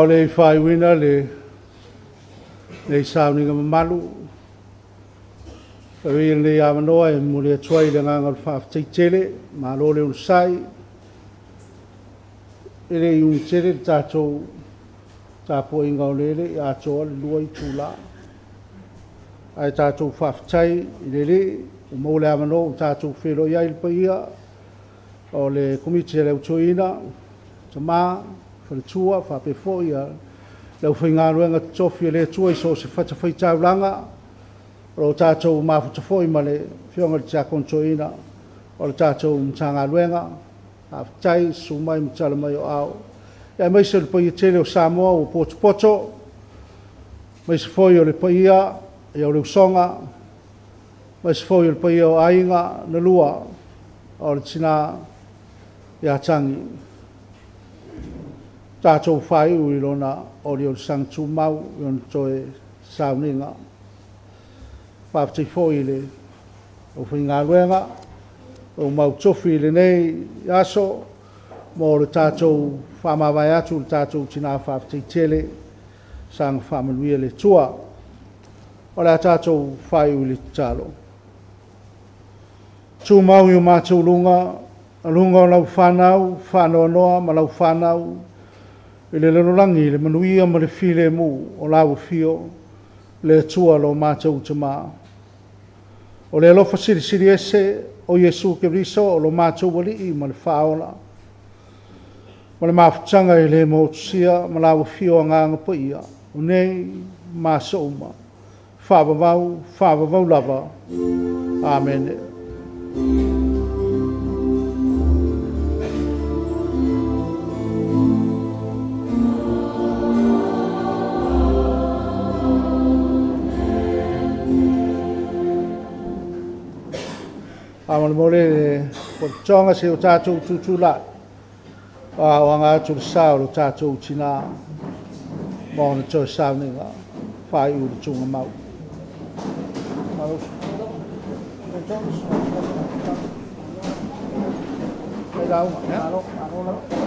au le whaiwina le sauninga mamalu. Pawia le amanoa e mure tuai le nganga whaaftitele, ma lo le unsai. Ele i un tere tātou tāpua inga o lele i atoa le lua i tūla. Ai tātou whaaftai i lele o mo le amano tātou whiro iai le paia o le komiti e leo tuina tama whaletua whapefo ia leo whaingaruenga tofi le tua i so se whatawhaitauranga o tātou mawhutafoi ma le whionga le tākon tuina o le tātou mtangaruenga hawhtai sumai mtala mai o au ia mai se le paia tele o Samoa o poto mai se foi o le paia e o le usonga mai se foi o le paia o ainga na lua o le tina ia tangi tātou whai ui lona o le o sang tu mau i on toe sauninga whapti foi le o whinga ruenga o mau tofi le nei aso mo le tātou whamawai atu le tātou tina whapti tele sang whamanuia le tua o le tātou whai ui le talo tu mau i o mātou lunga alunga o lau whanau, whanau noa, ma lau whanau, i le lelolangi, le manuia ma le while mu, o lau whio, le tua lo mātou tama. O le alofa siri ese, o Jesu Keriso, o lo mātou wali i ma le whaola. Ma le mawhutanga i le mōtusia, ma lau whio a nganga pa ia, o nei, ma souma, whawawau lava. Amen. Amal mole po tonga se o tātou tutula o anga tu sa o tātou tina mo na to sa ninga fai u tunga mau Hello.